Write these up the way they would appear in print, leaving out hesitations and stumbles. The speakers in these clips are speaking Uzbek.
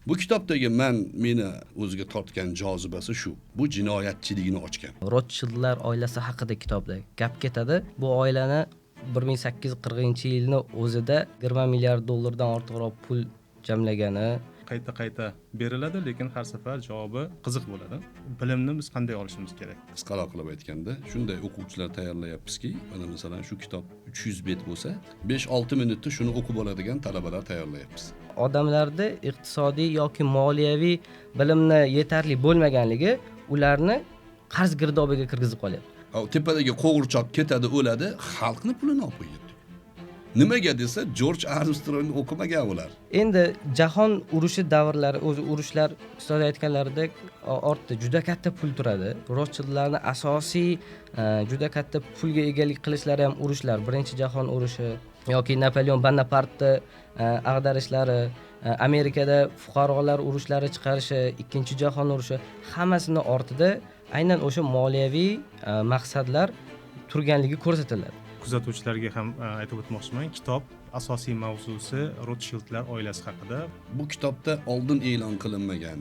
Bu kitobdagi meni o'ziga tortgan jozibasi shu. Bu jinoyatchiligini ochgan. Rotshildlar oilasi haqida kitobda gap ketadi. Bu oilani 1840-yilni o'zida 20 milliard dollardan ortiqroq pul jamlagani qayta beriladi, lekin har safar javobi qiziq bo'ladi. Bilimni biz qanday olishimiz kerak? Qisqaroq qilib aytganda, shunday o'quvchilar tayyorlayapmizki, mana masalan shu kitob 300 bet bo'lsa, 5-6 minutda shuni o'qib oladigan talabalar tayyorlayapmiz. odamlarda iqtisodiy yoki moliyaviy bilimni yetarli bo'lmaganligi ularni qarz girdobiga kirgizib qolyapti. Tepadagi qo'g'irchoq ketadi, o'ladi, xalqni pulini olib qo'yadi. Nimaga desa, Jorj Armstrongni o'qimagan ular. Endi jahon urushi davrlari, o'zi urushlar ustoz aytganlaridek ortda juda katta pul turadi. Rotshildlarning asosiy juda katta pulga egalik qilishlari ham urushlar. Birinchi jahon urushi yoki Napoleon Bonapartni ag'darishlari, Amerikada fuqarolar urushlari chiqarishi, ikkinchi jahon urushi, hammasini ortida aynan o'sha moliyaviy maqsadlar turganligi ko'rsatiladi. Kuzatuvchilarga ham aytib o'tmoqchiman, kitob asosiy mavzusi Rotshildlar oilasi haqida. Bu kitobda oldin e'lon qilinmagan,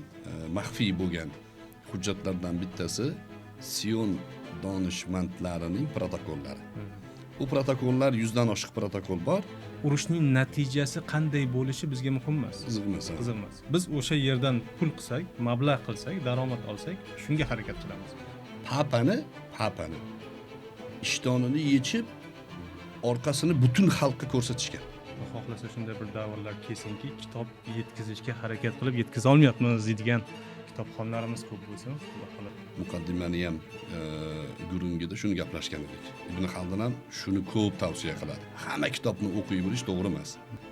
maxfiy bo'lgan hujjatlardan bittasi Sion donishmandlarining protokollari. Bu protokollar 100 dan oshiq protokol bor. Urushning natijasi qanday bo'lishi bizga muhim emas. Qiziq emas. Biz o'sha yerdan pul qilsak, mablag' qilsak, daromad olsak, shunga harakat qilamiz. Papani ishtonini yechib, orqasini butun xalqqa ko'rsatishgan. Xohlasa shunday bir davrlar kelsinki, kitob yetkazishga harakat qilib yetkaza olmayapmiz deydigan kitobxonlarimiz ko'p bo'lsin. Muqaddimani ham Gurungida shuni gaplashgan edik. Ibn Xaldun ham shuni ko'p tavsiya qiladi. Hamma kitobni o'qib yurish to'g'ri emas.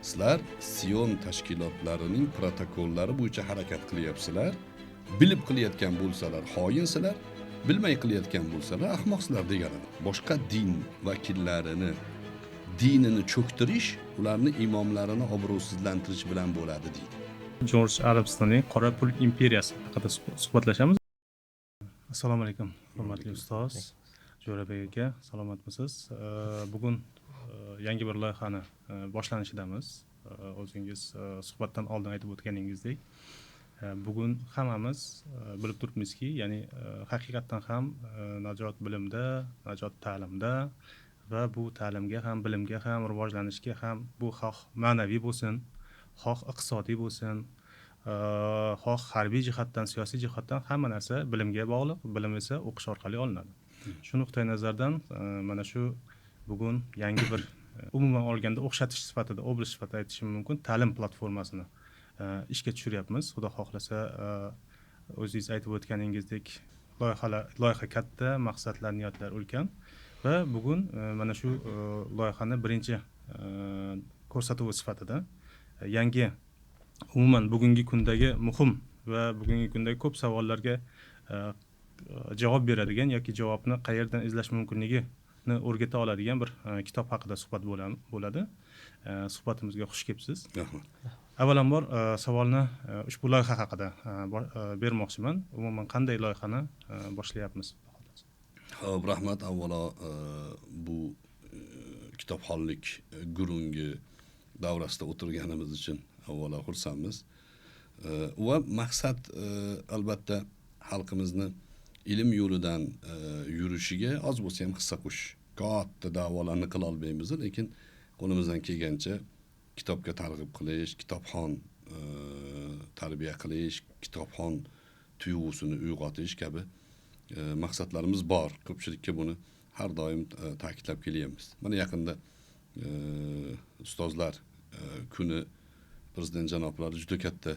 Sizlar Sion tashkilotlarining protokollari bo'yicha harakat qilyapsizlar. Bilib qilayotgan bo'lsalar xoinsizlar, bilmay qilayotgan bo'lsalar ahmoqsizlar degani. Boshqa din vakillarini dinini cho'ktirish, ularni imomlarini obro'sizlantirish bilan bo'ladi deydi. Jorj Armstrongning Qora pul imperiyasi haqida suhbatlashamiz. Assalomu alaykum, hurmatli ustoz Jo'rabek aka, salomatmisiz? Bugun yangi bir loyihani boshlanishidamiz. O'zingiz suhbatdan oldin aytib o'tganingizdek, bugun hammamiz bilib turibmizki, ya'ni haqiqatan ham najot bilimda, najot ta'limda va bu ta'limga ham, bilimga ham, rivojlanishga ham bu xoh ma'naviy bo'lsin, xoh iqtisodiy bo'lsin, xoh harbiy jihatdan, siyosiy jihatdan hamma narsa bilimga bog'liq, bilim esa o'qish orqali olinadi. Shu nuqtai nazardan mana shu bugun yangi bir umuman olganda o'xshatish sifatida, obraz sifatida aytishim mumkin, ta'lim platformasini ishga tushiryapmiz. Xudo xohlasa, o'zingiz aytib o'tganingizdek, loyiha katta, maqsadlar, niyatlar ulkan va bugun mana shu loyihani birinchi ko'rsatuvi sifatida yangi umuman bugungi kundagi muhim va bugungi kundagi ko'p savollarga javob beradigan yoki javobni qayerdan izlash mumkinligini o'rgata oladigan bir kitob haqida suhbat bo'ladi. Suhbatimizga xush kelibsiz. Rahmat. Avvalambor savolni ushbu loyiha haqida bermoqchiman. Umuman qanday loyihani boshlayapmiz? Xo'p, rahmat. Avvalo bu kitobxonlik gurungi davrasida o'tirganimiz uchun avvalo xursandmiz. Va maqsad albatta xalqimizni ilm yo'lidan yurishiga oz bo'lsa ham hissa qo'shish. Katta da'volarni qila olmaymiz, lekin qo'limizdan kelgancha kitobga targ'ib qilish, kitobxon tarbiya qilish, kitobxon tuyg'usini uyg'otish kabi maqsadlarimiz bor. Ko'pchilikka buni har doim ta'kidlab kelyapmiz. Mana yaqinda ustozlar kuni prezident janoblari juda katta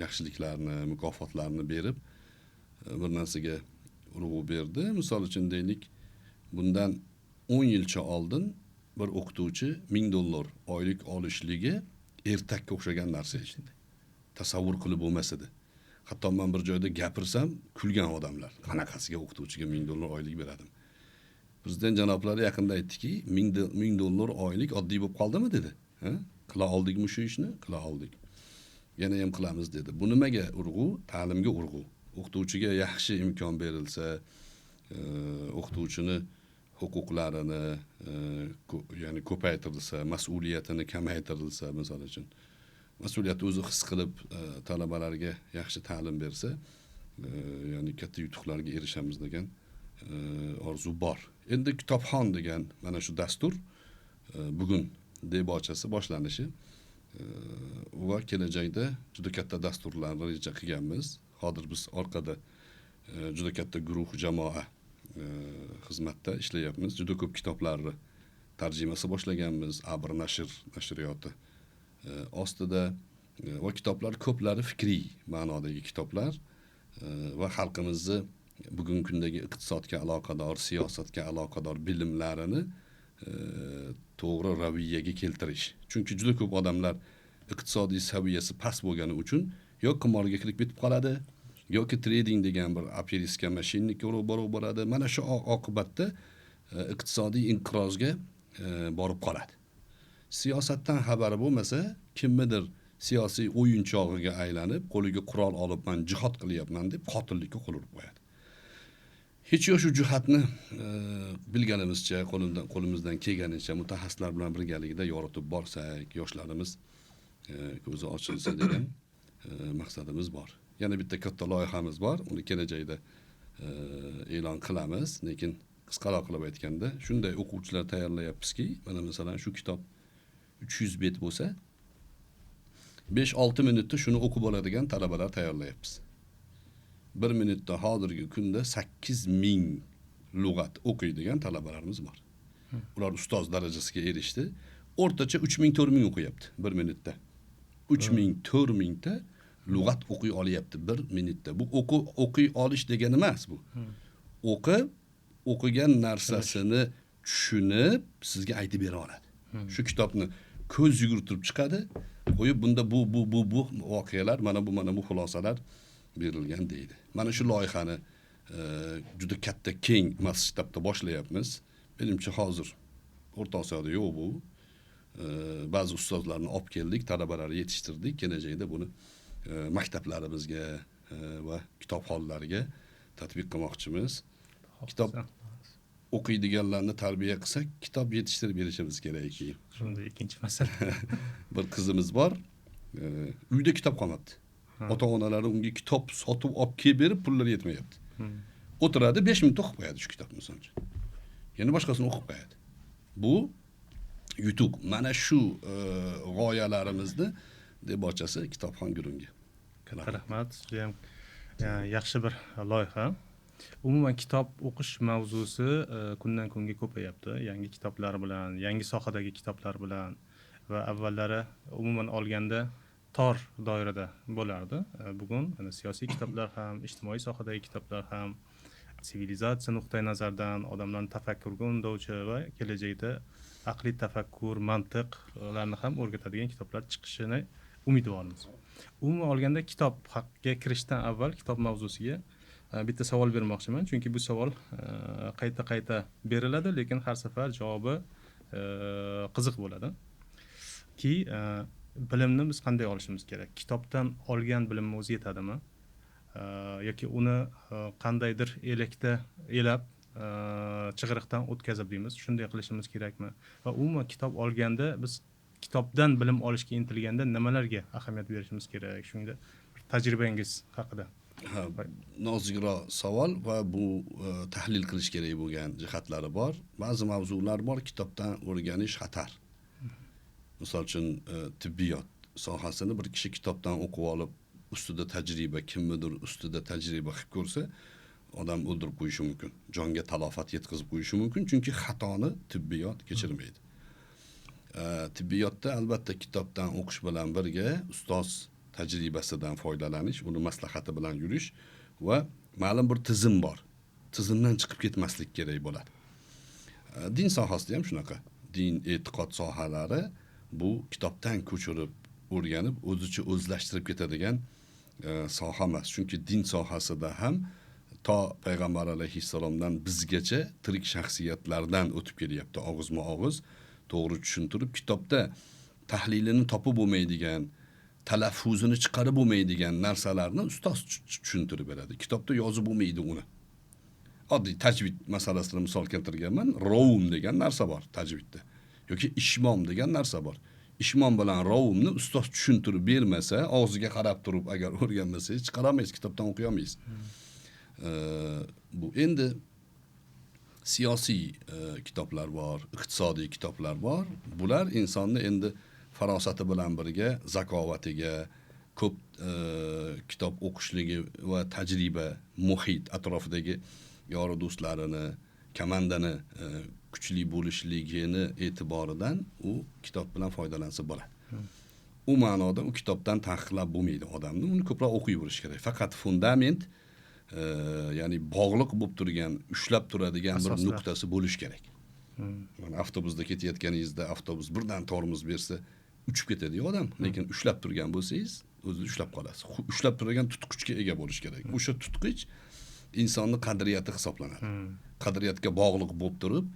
yaxshiliklarni, mukofotlarni berib bir narsaga urg'u berdi. Misol uchun deylik, bundan 10 yilcha oldin bir o'qituvchi $1000 oylik olishligi ertakka o'xshagan narsa edi. Tasavvur qilib bo'lmas edi. Hatto men bir joyda gapirsam, kulgan odamlar. Qanaqasiga o'qituvchiga $1000 oylik beradim. Prezident janoblari yaqinda aytdiki, $1000 oylik oddiy bo'lib qoldimi dedi. Qila oldikmi shu ishni? Qila oldik. Yana ham qilamiz dedi. Bu nimaga urg'u? Ta'limga urg'u. O'qituvchiga yaxshi imkon berilsa, o'qituvchini huquqlarini ya'ni ko'paytirilsa, mas'uliyatini kamaytirilsa, misol uchun mas'uliyatni o'zi his qilib talabalarga yaxshi ta'lim bersa, ya'ni katta yutuqlarga erishamiz degan orzu bor. Endi kitobxon degan mana shu dastur bugun debochasi boshlanishi va kelajakda juda katta dasturlarni reja qilganmiz. Hozir biz orqada juda katta guruh jamoa xizmatda ishlayapmiz. Juda ko'p kitoblarni tarjimasi boshlaganmiz. Abr nashr nashriyoti ostida va kitoblar ko'plari fikriy ma'nodagi kitoblar va xalqimizni bugungi kundagi iqtisodga aloqador, siyosatga aloqador bilimlarini to'g'ri raviyaga keltirish. Chunki juda ko'p odamlar iqtisodiy saviyasi past bo'lgani uchun yo qimorga kirib ketib qoladi, yoki trading degan bir aperiska mashinnikka urib boradi. Mana shu oqibatda iqtisodiy inqirozga borib qoladi. Siyosatdan xabari bo'lmasa, kimnidir siyosiy o'yinchog'iga aylanib, qo'liga qurol olib men jihad qilyapman deb qotillikka qo'l urib qo'yadi. Hech yo'q shu jihatni bilganimizcha, qo'limizdan kelganicha mutaxassislar bilan birgalikda yoritib borsak, yoshlarimiz ko'zi ochilsa degan maqsadimiz bor. Yana bitta katta loyihamiz bor. Uni kelajakda e'lon qilamiz, lekin qisqaroq qilib aytganda, shunday o'quvchilar tayyorlayapmizki, mana masalan shu kitob 300 bet bo'lsa, 5-6 minutda shuni o'qib oladigan talabalar tayyorlayapmiz. 1 minutda hozirgi kunda 8000 lug'at o'qiydigan talabalarimiz bor. Ular ustoz darajasiga erishdi. O'rtacha 3000-4000 o'qiyapti 1 minutda. 3000-4000 ta lug'at o'qiy olyapti 1 minutda. Bu o'qiy olish degani emas bu. O'qigan narsasini tushunib sizga aytib bera oladi. Shu kitobni ko'z yugurtirib chiqadi, qo'yib bunda bu voqealar, mana bu xulosalar berilgan deydi. Mana shu loyihani juda katta keng masshtabda boshlayapmiz. Menimcha hozir O'rta Osiyoda yo'q bu. Ba'zi ustozlarni olib keldik, talabalarni yetishtirdik. Kelajakda buni maktablarimizga va kitobxonlarga tatbiq qilmoqchimiz. Kitob o'qiydiganlarni tarbiya qilsak, kitob yetishtirib berishimiz kerak. Shunda ikkinchi masala. Bir qizimiz bor, uyda kitob qolmabdi. Ota-onalari unga kitob sotib olib kelib berib, pullari yetmayapti. O'tiradi, 5 minut o'qib qo'yadi shu kitobni misol uchun. Yana boshqasini o'qib qo'yadi. Bu yutuq. Mana shu g'oyalarimizni debochasi kitobxon guruhiga. Rahmat. Judayam yaxshi bir loyiha. Umuman kitob o'qish mavzusi kundan kunga ko'payapti. Yangi kitoblar bilan, yangi sohadagi kitoblar bilan va avvallari umuman olganda tor doirada bo'lardi. Bugun siyosiy kitoblar ham, ijtimoiy sohadagi kitoblar ham, sivilizatsiya nuqtai nazaridan odamlarni tafakkurga undovchi va kelajakda aqliy tafakkur, mantiqlarni ham o'rgatadigan kitoblar chiqishini umidvormiz. Umuman olganda kitob haqqa kirishdan avval kitob mavzusiga bitta savol bermoqchiman, chunki bu savol qayta beriladi, lekin har safar javobi qiziq bo'ladi. Ki bilimni biz qanday olishimiz kerak? Kitobdan olgan bilimimiz o'zi yetadimi? Yoki uni qandaydir elakda elab chig'iriqdan o'tkazib shunday qilishimiz kerakmi? Va umuman kitob olganda biz kitobdan bilim olishga intilganda nimalarga ahamiyat berishimiz kerak? Shunda tajribangiz haqida. Nozikroq savol va bu tahlil qilish kerak bo'lgan jihatlari bor. Ba'zi mavzular bor, kitobdan o'rganish xatar. Misol uchun tibbiyot sohasini bir kishi kitobdan o'qib olib, ustida tajriba, kimnidir ustida tajriba qilib ko'rsa, odam o'ldirib qo'yishi mumkin. Jonga talofat yetkazib qo'yishi mumkin, chunki xatoni tibbiyot kechirmaydi. Tibbiyotda albatta kitobdan o'qish bilan birga ustoz tajribasidan foydalanish, uni maslahati bilan yurish va ma'lum bir tizim bor. Tizimdan chiqib ketmaslik kerak bo'ladi. Din sohasida ham shunaqa. Din, e'tiqod sohalari bu kitobdan ko'chirib, o'rganib, o'zicha o'zlashtirib ketadigan soha emas. Chunki din sohasida ham to payg'ambar alayhissalomdan bizgacha tirik shaxsiyatlardan o'tib kelyapti, og'izma-og'iz to'g'ri tushuntirib, kitobda tahlilini topib bo'lmaydigan, talaffuzini chiqarib bo'lmaydigan narsalarni ustoz tushuntirib beradi. Kitobda yozib bo'lmaydi uni. Oddiy tajvid masalasini misol keltirganman. Rovum degan narsa bor tajvidda. Yoki ishmom degan narsa bor. ishmon bilan rovumni ustoz tushuntirib bermasa, og'ziga qarab turib agar o'rganmasangiz chiqaramaysiz, kitobdan o'qiy olmaysiz. Bu endi siyosiy kitoblar bor, iqtisodiy kitoblar bor. Bular insonni endi farosati bilan birga zakovatiga, ko'p kitob o'qishligi va tajriba, muhit, atrofidagi yori do'stlarini, komandani kuchli bo'lishligini e'tiboridan u kitob bilan foydalansa bo'ladi. U ma'noda u kitobdan taqiqlab bo'lmaydi odamni, uni ko'proq o'qiyverish kerak. Faqat fundament, ya'ni bog'liq bo'lib turgan, ushlab turadigan bir nuqtasi bo'lish kerak. Mana avtobusda ketayotganingizda avtobus birdan tormoz bersa, uchib ketadi odam, lekin ushlab turgan bo'lsangiz, o'zingiz ushlab qolasiz. Ushlab turgan tutqichga ega bo'lish kerak. O'sha tutqich insonni qadriyati hisoblanadi. Qadriyatga bog'liq bo'lib turib,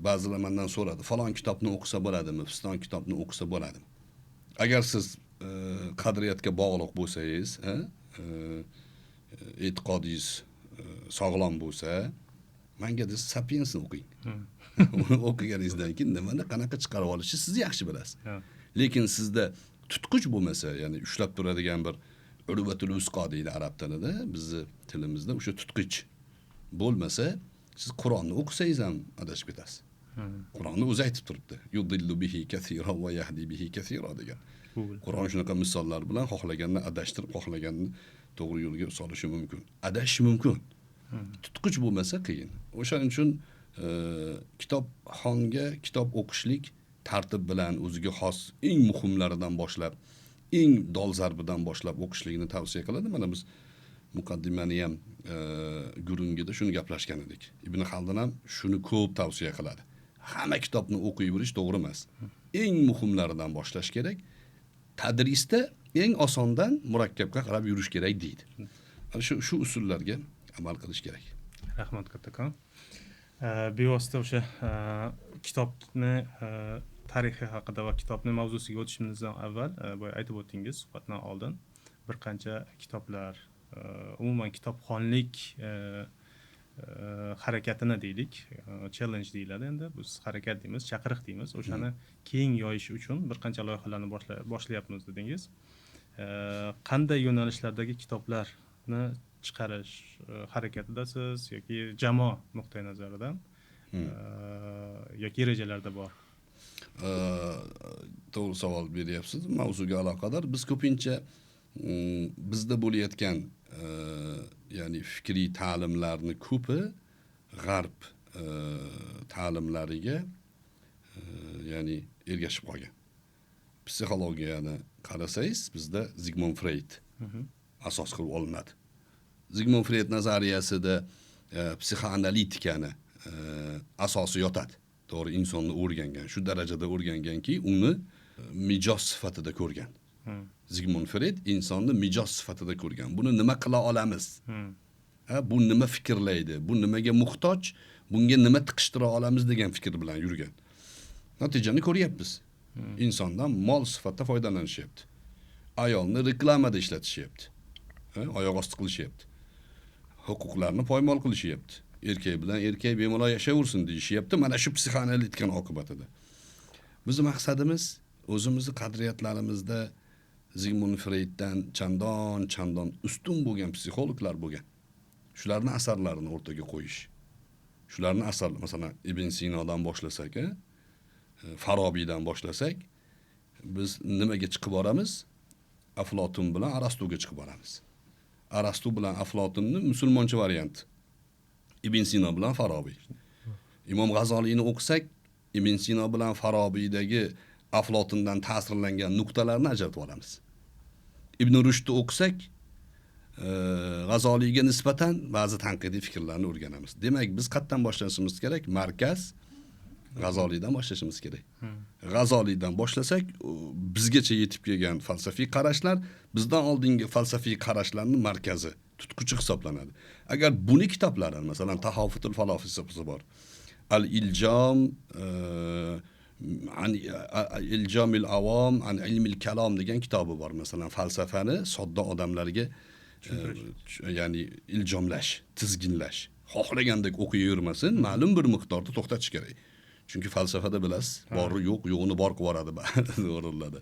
ba'zilar mendan so'radi, falon kitobni o'qisa bo'ladimi, fiston kitobni o'qisa bo'ladimi? Agar siz qadriyatga bog'liq bo'lsangiz, e'tiqodingiz sog'lom bo'lsa, menga siz Sapiensni o'qing. Uni o'qiganingizdan keyin nimani qanaqa chiqarib olishni siz yaxshi bilasiz. Lekin sizda tutqich bo'lmasa, ya'ni ushlab turadigan bir urvatul usqo deydi arab tilida, bizni tilimizda o'sha tutqich bo'lmasa, siz Qur'onni o'qisangiz ham adashib ketasiz. Qur'onni o'zi aytib turibdi. Yudillu bihi kathira va yahdi bihi kathira degan. Qur'on shunaqa misollar bilan xohlaganni adashtirib, xohlaganni to'g'ri yo'lga solishi mumkin. Adashish mumkin. Tutqich bo'lmasa qiyin. O'shaning uchun kitobxonga kitob o'qishlik tartib bilan o'ziga xos eng muhimlaridan boshlab, eng dolzarbidan boshlab o'qishligini tavsiya qiladi. Mana biz muqaddimani ham gurungida shuni gaplashgan edik. Ibn Xaldun ham shuni ko'p tavsiya qiladi. Hamma kitobni o'qiyverish to'g'ri emas. Eng muhimlaridan boshlash kerak. Tadrisda eng osondan murakkabga qarab yurish kerak deydi. Shu usullarga amal qilish kerak. Rahmat kattakon. Bevosita o'sha kitobni tarixi haqida va kitobning mavzusiga o'tishimizdan avval boya aytib o'tdingiz suhbatdan oldin bir qancha kitoblar, umuman kitobxonlik harakatini deylik, challenge deyiladi endi, biz harakat deymiz, chaqiriq deymiz. O'shani keng yoyish uchun bir qancha loyihalarni boshlayapmiz dedingiz. Qanday yo'nalishlardagi kitoblarni chiqarish harakatidasiz yoki jamoa nuqtai nazaridan yoki rejalarda bor? To'g'ri savol beryapsiz. Mavzuga aloqador biz ko'pincha bizda bo'layotgan ya'ni fikriy ta'limlarni ko'pi g'arb ta'limlariga ya'ni ergashib qolgan. Psixologiyani qarasangiz, bizda Sigmund Freud asos qilib olinadi. Sigmund Freud nazariyasida psixoanalitikani asosi yotadi. To'g'ri, insonni o'rgangan, shu darajada o'rganganki, uni mijoz sifatida ko'rgan. Sigmund Freud insonni mijoz sifatida ko'rgan. Buni nima qila olamiz? Bu nima fikrlaydi? Bu nimaga muhtoj? Bunga nima tiqishtira olamiz degan fikr bilan yurgan. Natijani ko'ryapmiz. Insondan mol sifatida foydalanishyapti. Ayolni reklamada ishlatishyapti. Oyoq osti qilishyapti. Huquqlarni poymol qilishyapti. Erkak bilan erkak bemalol yashayversin deyishyapti. Mana shu psixoanalitikani oqibatida. Bizning maqsadimiz o'zimizni qadriyatlarimizda Sigmund Freuddan chandon ustun bo'lgan psixologlar bo'lgan. Shularning asarlarini o'rtaga qo'yish. Shularning asarlari, masalan, Ibn Sinodan boshlasak, Farobiydan boshlasak, biz nimaga chiqib boramiz? Aflotun bilan Arastuga chiqib boramiz. Arastu bilan Aflotunning musulmoncha varianti. Ibn Sino bilan Farobiy. Imom G'azoliyni o'qisak, Ibn Sino bilan Farobiydagi Aflotundan ta'sirlangan nuqtalarni ajratib olamiz. Ibn Rushdni o'qisak, G'azoliyga nisbatan ba'zi tanqidiy fikrlarni o'rganamiz. Demak, biz qayerdan boshlashimiz kerak? Markaz G'azoliydan boshlashimiz kerak. G'azoliydan boshlasak, bizgacha yetib kelgan falsafiy qarashlar bizdan oldingi falsafiy qarashlarning markazi, tutquchi hisoblanadi. Agar buni kitoblari, masalan, Tahofutul Falofisasi bor. Al-Iljom Iljomil avom an ilmil kalom degan kitobi bor. Masalan, falsafani sodda odamlarga ya'ni iljomlash, tizginlash, xohlagandek o'qiyvermasin, ma'lum bir miqdorda to'xtatish kerak. Chunki falsafada bilasiz, bori yo'q, yo'g'ini bor qilib yuboradi ba'zi o'rinlarda.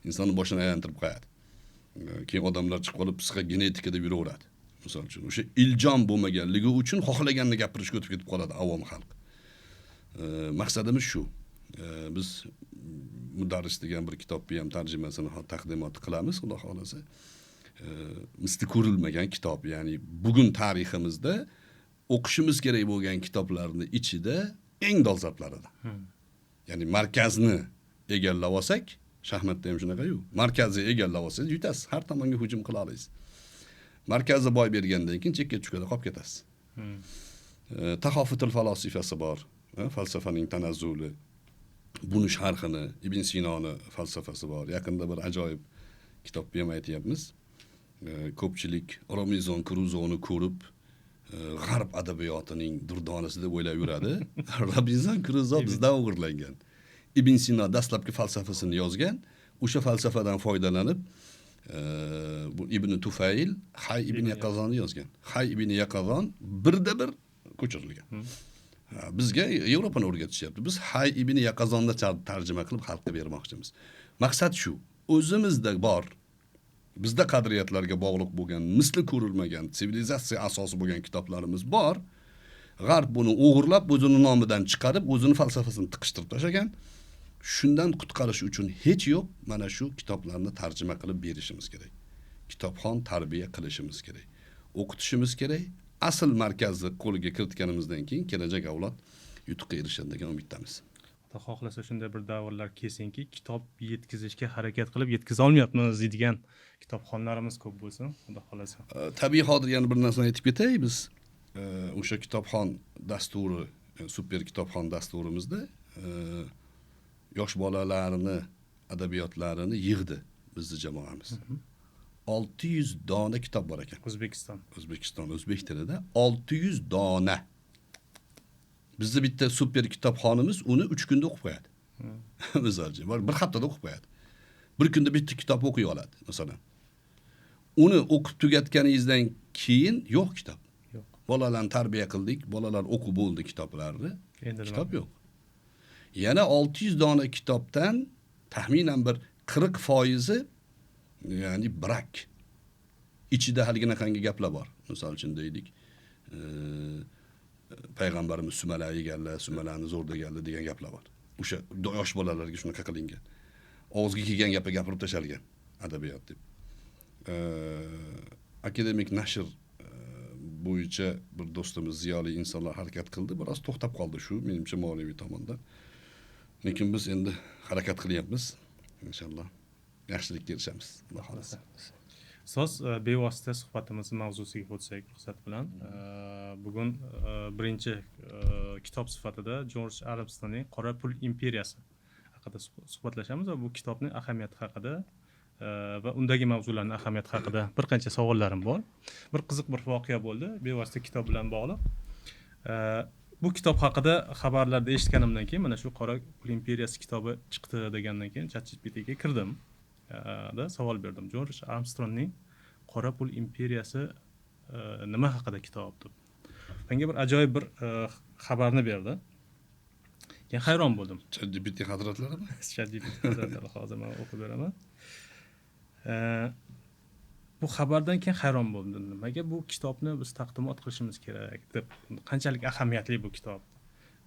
Insonni boshini aylantirib qo'yadi. Keyin odamlar chiqib qolib psixogenetika deb yuraveradi. Misol uchun o'sha iljom bo'lmaganligi uchun xohlaganini gapirishga o'tib ketib qoladi avom xalq. Maqsadimiz shu. Biz Mudarris degan bir kitobni ham tarjimasini taqdimot qilamiz, xudo xolasa. Misli ko'rilmagan kitob, ya'ni bugun tariximizda o'qishimiz kerak bo'lgan kitoblarning ichida eng dolzarblaridan. Ya'ni markazni egallab olsak, shaxmatda ham shunaqa-yu. Markazni egallab olsangiz yutasiz, har tomonga hujum qila olasiz. Markazni boy bergandan keyin chekka tushkada qolib ketasiz. Tahofutul falosifasi bor, falsafaning tanazzuli. Buni sharhini Ibn Sinoni falsafasi bor. Yaqinda bir ajoyib kitobni ham aytyapmiz. Ko'pchilik Robinson Crusoe'ni ko'rib, g'arb adabiyotining durdonasi deb o'ylab yuradi. Robinson Crusoe bizdan o'g'irlangan. Ibn Sino dastlabki falsafasini yozgan, o'sha falsafadan foydalanib bu Ibn Tufayl Hay ibn Yaqazonni yozgan. Hay ibn Yaqazon birda bir ko'chirilgan. Bizga Yevropani o'rgatishyapti. Biz Hay ibn Yaqazonni tarjima qilib xalqqa bermoqchimiz. Maqsad shu. O'zimizda bor, bizda qadriyatlarga bog'liq bo'lgan, misli ko'rilmagan, sivilizatsiya asosi bo'lgan kitoblarimiz bor. G'arb buni o'g'irlab, o'zining nomidan chiqarib, o'zining falsafasini tiqishtirib tashlagan. Shundan qutqarish uchun hech yo'q, mana shu kitoblarni tarjima qilib berishimiz kerak. Kitobxon tarbiya qilishimiz kerak. O'qitishimiz kerak. Asl markazni qo'liga kiritganimizdan keyin kelajak avlod yutuqqa erishadi degan umiddamiz. Xudo xohlasa shunday bir davrlar kelsinki, kitob yetkazishga harakat qilib yetkiza olmayapmiz deydigan kitobxonlarimiz ko'p bo'lsin, xudo xohlasa. Tabiiy hozir yana bir narsani aytib ketay, biz o'sha kitobxon dasturi, super kitobxon dasturimizda yosh bolalarni adabiyotlarini yig'di bizning jamoamiz. 600 dona kitob bor ekan. O'zbekiston o'zbek tilida 600 dona. Bizda bitta super kitobxonimiz uni 3 kunda o'qib qo'yadi. Masalan, bir haftada o'qib qo'yadi. Bir kunda bitta kitob o'qiy oladi, masalan. Uni o'qib tugatganingizdan keyin yo'q kitob. Yo'q. Bolalarni tarbiya qildik, bolalar o'qib bo'ldi kitoblarni. Endi kitob yo'q. Yana 600 dona kitobdan taxminan bir 40% ya'ni brak. Ichida halginaqangi gaplar bor. Misol uchun deylik, payg'ambarimiz sumala yeganlar, sumalani zo'r deganlar degan gaplar bor. O'sha yosh bolalarga shunaqa qilingan. Og'izga kelgan gapni gapirib tashalgan adabiyot deb. Akademik nashr bo'yicha bir do'stimiz ziyoli insonlar harakat qildi, biroz to'xtab qoldi shu menimcha moliyaviy tomondan. Lekin biz endi harakat qilyapmiz. Inshaalloh yaxshilikka erishamiz. Xudo xolasa. So'z bevosita suhbatimizni mavzusiga o'tsak, ruxsat bilan. Bugun birinchi kitob sifatida Jorj Armstrongning Qora pul imperiyasi haqida suhbatlashamiz va bu kitobning ahamiyati haqida va undagi mavzularning ahamiyati haqida bir qancha savollarim bor. Bir qiziq bir voqea bo'ldi bevosita kitob bilan bog'liq. Bu kitob haqida xabarlarda eshitganimdan keyin mana shu Qora pul imperiyasi kitobi chiqdi degandan keyin ChatGPTga kirdim. Da savol berdim. Jorj Armstrongning Qora pul imperiyasi nima haqida kitob deb. Menga bir ajoyib bir xabarni berdi. Keyin hayron bo'ldim. ChatGPT hazratlarimi? ChatGPT hazratlari hozir men o'qib beraman. Bu xabardan keyin hayron bo'ldim. Nimaga bu kitobni biz taqdimot qilishimiz kerak deb. Qanchalik ahamiyatli bu kitob.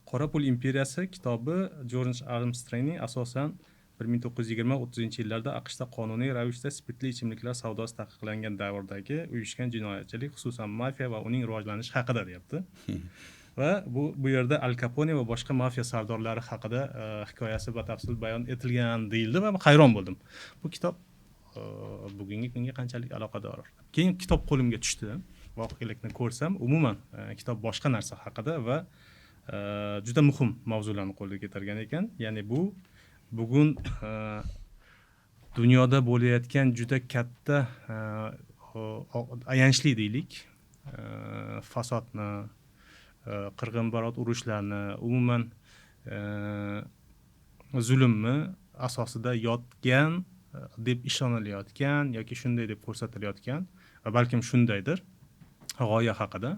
Qora pul imperiyasi kitobi Jorj Armstrongning asosan 1920-30 yillarda AQShda qonuniy ravishda spirtli ichimliklar savdosi taqiqlangan davrdagi uyushgan jinoyatchilik, xususan mafiya va uning rivojlanishi haqida deyapti. Va bu yerda Al Capone va boshqa mafiya sardorlari haqida hikoyasi batafsil bayon etilgan deyildi va hayron bo'ldim. Bu kitob bugungi kunga qanchalik aloqador. Keyin kitob qo'limga tushdi. Voqelikni ko'rsam, umuman kitob boshqa narsa haqida va juda muhim mavzularni qo'lga keltirgan ekan. Ya'ni bu bugun dunyoda bo'layotgan juda katta ayanchli deylik, fasodni, qirg'inbarot urushlarni, umuman zulmni asosida yotgan deb ishonilayotgan yoki shunday deb ko'rsatilayotgan va balkim shundaydir g'oya haqida.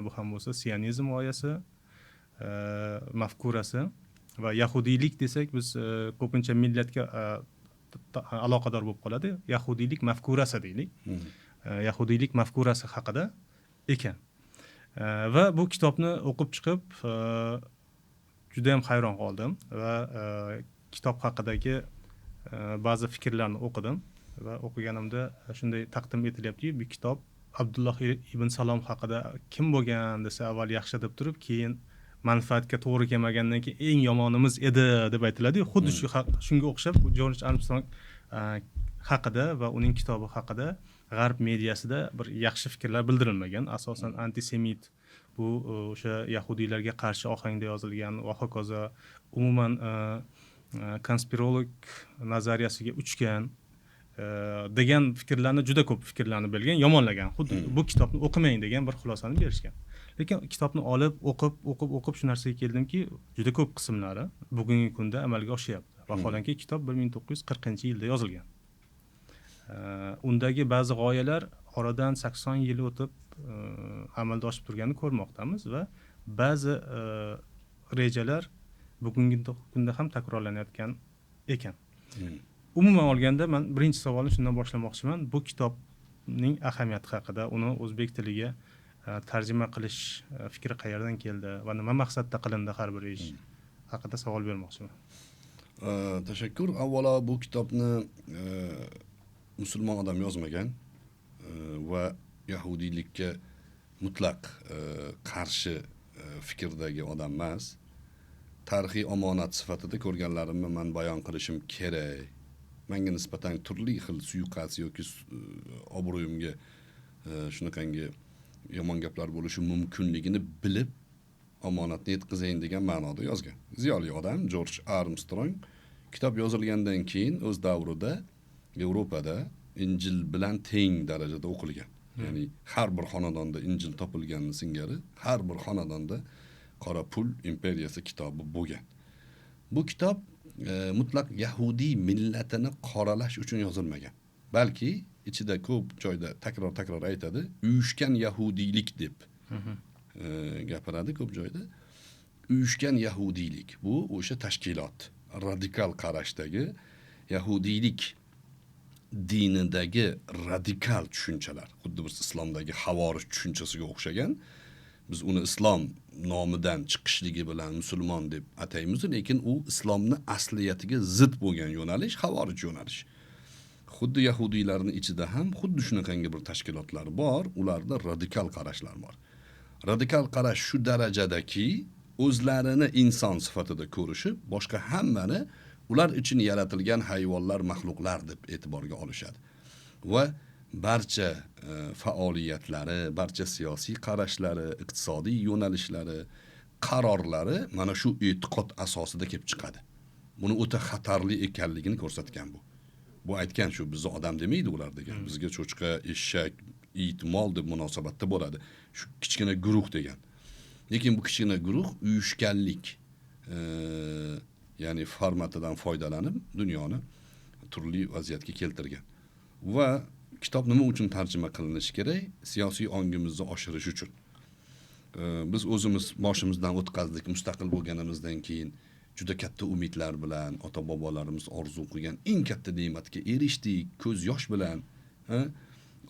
Bu ham bo'lsa sionizm g'oyasi, mafkurasi va yahudiylik desak biz ko'pincha millatga aloqador bo'lib qoladi. Yahudiylik mafkurasi deylik. Yahudiylik mafkurasi haqida ekan. Va bu kitobni o'qib chiqib juda ham hayron qoldim va kitob haqidagi ba'zi fikrlarni o'qidim va o'qiganimda shunday taqdim etilyapti, bu kitob Abdulloh ibn Salom haqida kim bo'lgan desa avval yaxshi deb turib, keyin manfaatga to'g'ri kelmagandan keyin eng yomonimiz edi deb aytiladi. Xuddi shunga o'xshab Jorj Armstrong haqida va uning kitobi haqida g'arb mediasida bir yaxshi fikrlar bildirilmagan. Asosan antisemit, bu o'sha yahudiylarga qarshi ohangda yozilgan va hokazo, umuman konspirolog nazariyasiga uchgan degan fikrlarni, juda ko'p fikrlarni bilgan, yomonlagan. Xuddi bu kitobni o'qimang degan bir xulosani berishgan. Lekin kitobni olib, o'qib shu narsaga keldimki, juda ko'p qismlari bugungi kunda amalga oshyapti. Vaholanki kitob 1940-yilda yozilgan. Undagi ba'zi g'oyalar oradan 80 yil o'tib amalga oshib turganini ko'rmoqdamiz va ba'zi rejalar bugungi kunda ham takrorlanayotgan ekan. Umuman olganda men birinchi savolni shundan boshlamoqchiman. Bu kitobning ahamiyati haqida, uni o'zbek tiliga tarjima qilish fikri qayerdan keldi va nima maqsadda qilindi har bir ish haqida savol bermoqchiman. Tashakkur. Avvalo bu kitobni musulmon odam yozmagan va yahudiylikka mutlaq qarshi fikrdagi odam emas. Tarixiy omonat sifatida ko'rganlarimni men bayon qilishim kerak. Menga nisbatan turli xil suiqasd yoki obro'yimga shunaqangi yomon gaplar bo'lishi mumkinligini bilib omonatni yetkazayin degan ma'noda yozgan. Ziyoli odam Jorj Armstrong kitob yozilgandan keyin o'z davrida Yevropada Injil bilan teng darajada o'qilgan. Ya'ni har bir xonadonda Injil topilganini singari har bir xonadonda Qora pul imperiyasi kitobi bo'lgan. Bu kitob mutlaq yahudiy millatini qoralash uchun yozilmagan. Balki ichida ko'p joyda takror aytadi, uyushgan yahudiylik deb gapiradi ko'p joyda. Uyushgan yahudiylik bu o'sha tashkilot, radikal qarashdagi yahudiylik dinidagi radikal tushunchalar, xuddi bir islomdagi havorij tushunchasiga o'xshagan. Biz uni islom nomidan chiqishligi bilan musulmon deb ataymiz, lekin u islomni asliyatiga zid bo'lgan yo'nalish havorij yo'nalish. Xuddi yahudiylarning ichida ham xuddi shunaqangi bir tashkilotlar bor, ularda radikal qarashlar bor. Radikal qarash shu darajadaki o'zlarini inson sifatida ko'rishib, boshqa hammani ular uchun yaratilgan hayvonlar, maxluqlar deb e'tiborga olishadi. Va barcha faoliyatlari, barcha siyosiy qarashlari, iqtisodiy yo'nalishlari, qarorlari mana shu e'tiqod asosida kelib chiqadi. Buni o'ta xatarli ekanligini ko'rsatgan bu. Bu aytgan shu, bizni odam demaydi ular degan. Bizga cho'chqa, eshak, it, mol deb munosabatda bo'ladi. Shu kichkina guruh degan. Lekin bu kichkina guruh uyushganlik, ya'ni formatidan foydalanib dunyoni turli vaziyatga keltirgan. Va kitob nima uchun tarjima qilinishi kerak? Siyosiy ongimizni oshirish uchun. Biz o'zimiz boshimizdan o'tkazdik, mustaqil bo'lganimizdan keyin juda katta umidlar bilan ota-bobolarimiz orzu qilgan eng katta ne'matga erishdik, ko'z yosh bilan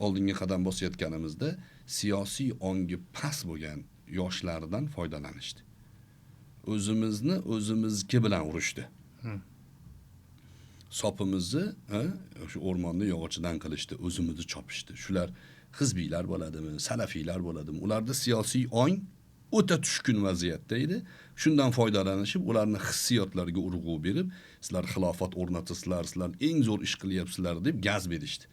oldinga qadam bosayotganimizda siyosiy ongi past bo'lgan yoshlardan foydalanishdi. O'zimizni o'zimizga bilan urushdi. Sopimizni shu o'rmonda yog'ochidan qilishdi, o'zimizni chopishdi. Shular hizbiylar bo'ladimi, salafiylar bo'ladimi? Ularda siyosiy ong o'ta tushkun vaziyatda edi. Shundan foydalanishib, ularni hissiyotlarga urg'u berib, sizlar xilofat o'rnatasizlar, sizlar eng zo'r ish qilyapsizlar deb gaz berishdi.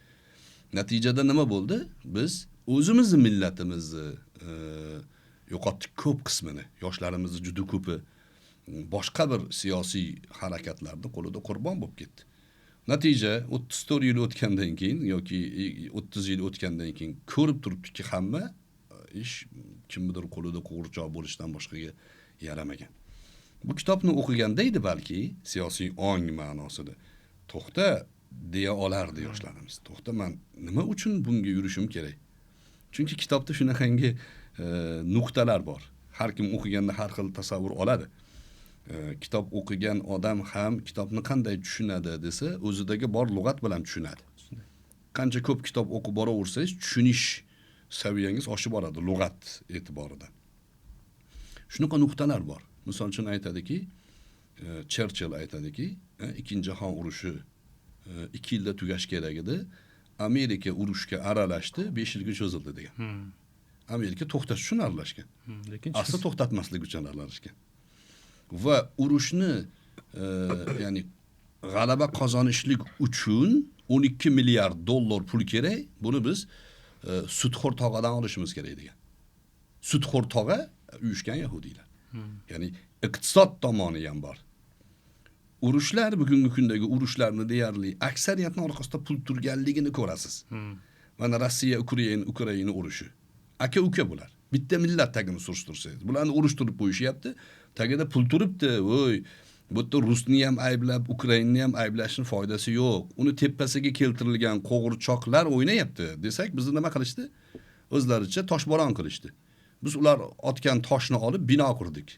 Natijada nima bo'ldi? Biz o'zimizni millatimizni yo'qotdik, ko'p qismini, yoshlarimizni juda ko'pi boshqa bir siyosiy harakatlarda qo'lida qurbon bo'lib ketdi. Natija 34 yil o'tgandan keyin yoki 30 yil o'tgandan keyin ko'rib turibdiki, hamma ish kimnidir qo'lida qo'g'irchoq bo'lishdan boshqaga yaramagan. Bu kitobni o'qiganda edi balki siyosiy ong ma'nosida to'xta deya olardi yoshlarimiz. To'xta, men nima uchun bunga yurishim kerak? Chunki kitobda shunaqangi nuqtalar bor. Har kim o'qiganda har xil tasavvur oladi. kitob o'qigan odam ham kitobni qanday tushunadi desa, o'zidagi bor lug'at bilan tushunadi. Qancha ko'p kitob o'qib boraversangiz, tushunish saviyangiz oshib boradi lug'at e'tiboridan. Shunaqa nuqtalar bor. Misol uchun aytadiki, Churchill aytadiki, Ikkinchi jahon urushi 2 yilda tugash kerak edi. Amerika urushga aralashdi, 5 yilga cho'zildi degan. Amerika to'xtash uchun aralashgan. Lekin Asli to'xtatmaslik uchun aralashgan. Va urushni ya'ni g'alaba qozonishlik uchun 12 milliard dollar pul kerak. Buni biz sudxo'r tog'adan olishimiz kerak degan. Sudxo'r tog'a uyushgan yahudiylar. Ya'ni iqtisod tomoni ham bor. Urushlar, bugungi kundagi urushlarni deyarli aksariyatning orqasida pul turganligini ko'rasiz. Mana Rossiya Ukraina urushi. Aka-uka bular. Bitta millat tagini surishtirsangiz, bularni urushtirib qo'yishyapti. Tagida pul turibdi. Voy, bu yerda Rusni ham ayblab, Ukrainani ham ayblashning foydasi yo'q. Uni tepasiga keltirilgan qo'g'irchoqlar o'ynayapti desak, bizni nima qilishdi? O'zlaricha toshbo'ron qilishdi. Biz ular otgan toshni olib bino qurdik.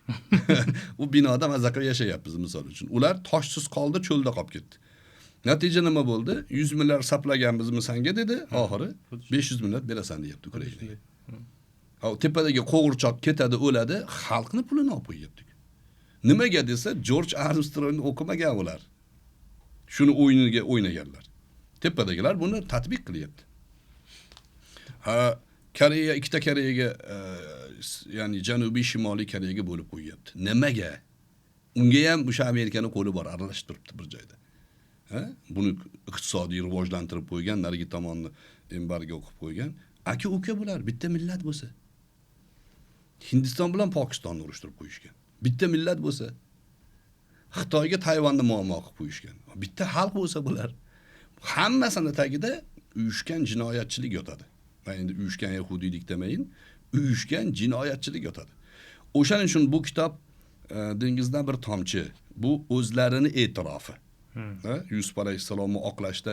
U binoda mazza qilib yashayapmiz misol uchun. Ular toshsiz qoldi, cho'lda qolib ketdi. Natija nima bo'ldi? 100 milliard saplaganmizmi senga dedi, oxiri 500 milliard berasan deyapti Ukrainaga. Ha, tepadagi qo'g'irchoq ketadi, o'ladi, xalqni pulini olib qo'yapti. Nimaga desa, George Armstrongni o'qimagan ular. Shuni o'yiniga o'ynaganlar. Tepadagilar buni tatbiq qilyapti. Ha, Koreya, ikkita Koreyaga, ya'ni Janubiy Shimoliy Koreyaga bo'lib qo'yapti. Nimaga? Unga ham o'sha Amerikaning qo'li bor, aralashib turibdi bir joyda. Ha? Buni iqtisodiy rivojlantirib qo'ygan, narigi tomonni embargo qilib qo'ygan. Aka-uka bular, bitta millat bo'lsa. Hindiston bilan Pokistonni urushtirib qo'yishgan. Bitta millat bo'lsa. Xitoyga Tayvanni muammo qilib qo'yishgan. Bitta xalq bo'lsa bular. Hammasini tagida uyushgan jinoyatchilik yotadi. Va endi uyushgan yahudiylik demayin, uyushgan jinoyatchilik yotadi. O'shaning uchun bu kitob dengizdan bir tomchi. Bu o'zlarini e'tirofi. Yusuf alayhissalomni oqlashda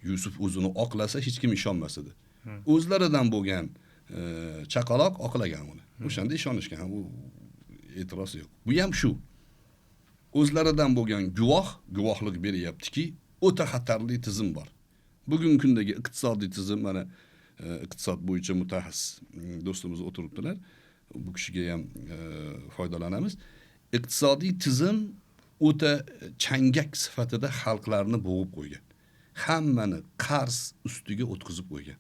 Yusuf o'zini oqlasa hech kim ishonmas edi. O'zlaridan bo'lgan chaqaloq oqlagan uni. O'shanda ishonishgan, bu e'tiroz yo'q. Bu ham shu. O'zlaridan bo'lgan guvohlik beryaptiki, o'ta xatarli tizim bor. Bugungi kundagi iqtisodiy tizim, mana iqtisod bo'yicha mutaxassis do'stimiz o'tiribdilar. Bu kishiga ham foydalanamiz. Iqtisodiy tizim o'ta changak sifatida xalqlarni bo'g'ib qo'ygan. Hammani qarz ustiga o'tkazib qo'ygan.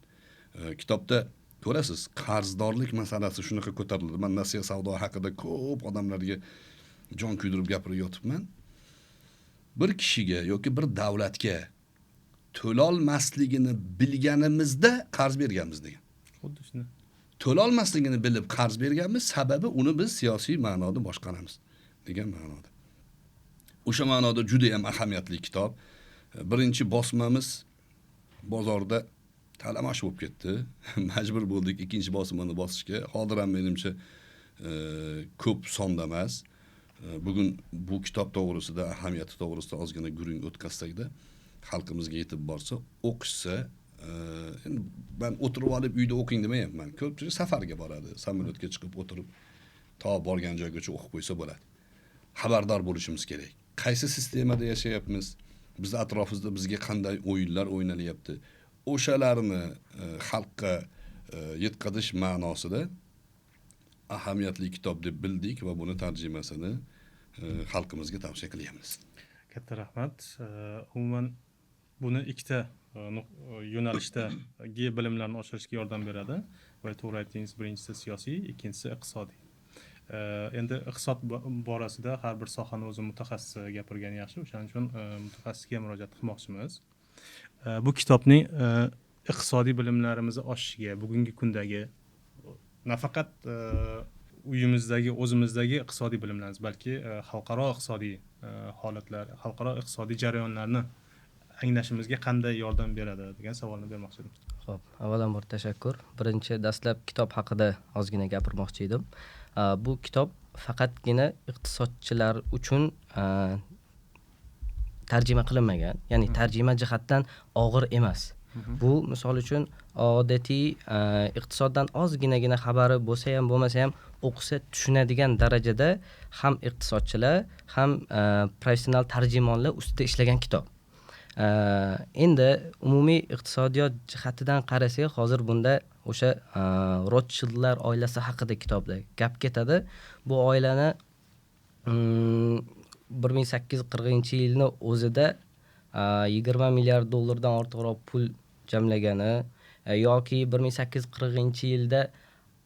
Kitobda ko'rasiz, qarzdorlik masalasi shunaqa ko'tariladi. Men nasiya savdo haqida ko'p odamlarga jon kuydirib gapirib yotibman. Bir kishiga yoki bir davlatga to'lolmasligini bilganimizda qarz berganmiz degan. Xuddi shuni. To'lolmasligini bilib qarz berganmiz, sababi uni biz siyosiy ma'noda boshqaramiz degan ma'noda. O'sha ma'noda juda ham ahamiyatli kitob. Birinchi bosmamiz bozorda talamash bo'lib ketdi. Majbur bo'ldik ikkinchi bosimini bosishga. Hozir ham menimcha ko'p sonda emas. Bugun bu kitob to'g'risida, ahamiyati to'g'risida ozgina guring o'tkazsakda, xalqimizga yetib borsa, o'qishsa, endi men o'tirib olib uyda o'qing demayapman. Ko'pchilik safarga boradi, samolyotga chiqib o'tirib to borgan joygacha o'qib qo'ysa bo'ladi. Xabardor bo'lishimiz kerak. Qaysi sistemada yashayapmiz? Biz atrofimizda bizga qanday o'yinlar o'ynalyapti? O'shalarni xalqqa yetkazish ma'nosida ahamiyatli kitob deb bildik va buni tarjimasini xalqimizga tavsiya qilyapmiz. Katta rahmat. Umuman buni ikkita yo'nalishdagi bilimlarni oshirishga yordam beradi. Va to'g'ri aytdingiz, birinchisi siyosiy, ikkinchisi iqtisodiy. Endi iqtisod borasida har bir sohani o'zi mutaxassisi gapirgani yaxshi, o'shaning uchun mutaxassisga murojaat qilmoqchimiz. Bu kitobning iqtisodiy bilimlarimizni oshishiga, bugungi kundagi nafaqat uyimizdagi, o'zimizdagi iqtisodiy bilimlarimiz, balki xalqaro iqtisodiy holatlar, xalqaro iqtisodiy jarayonlarni anglashimizga qanday yordam beradi degan savolni bermoqchi edim. Xo'p, avvalambor tashakkur. Birinchi dastlab kitob haqida ozgina gapirmoqchi edim. Bu kitob faqatgina iqtisodchilar uchun tarjima qilinmagan, ya'ni tarjima jihatdan og'ir emas. Bu misol uchun odatiy iqtisoddan ozginagina xabari bo'lsa ham bo'lmasa ham o'qisa tushunadigan darajada ham iqtisodchilar ham professional tarjimonlar ustida ishlagan kitob. Endi umumiy iqtisodiyot jihatidan qarasak, hozir bunda o'sha Rothschildlar oilasi haqida kitobda gap ketadi. Bu oilani 1840-yilni o'zida 20 milliard dollardan ortiqroq pul jamlagani yoki 1840-yilda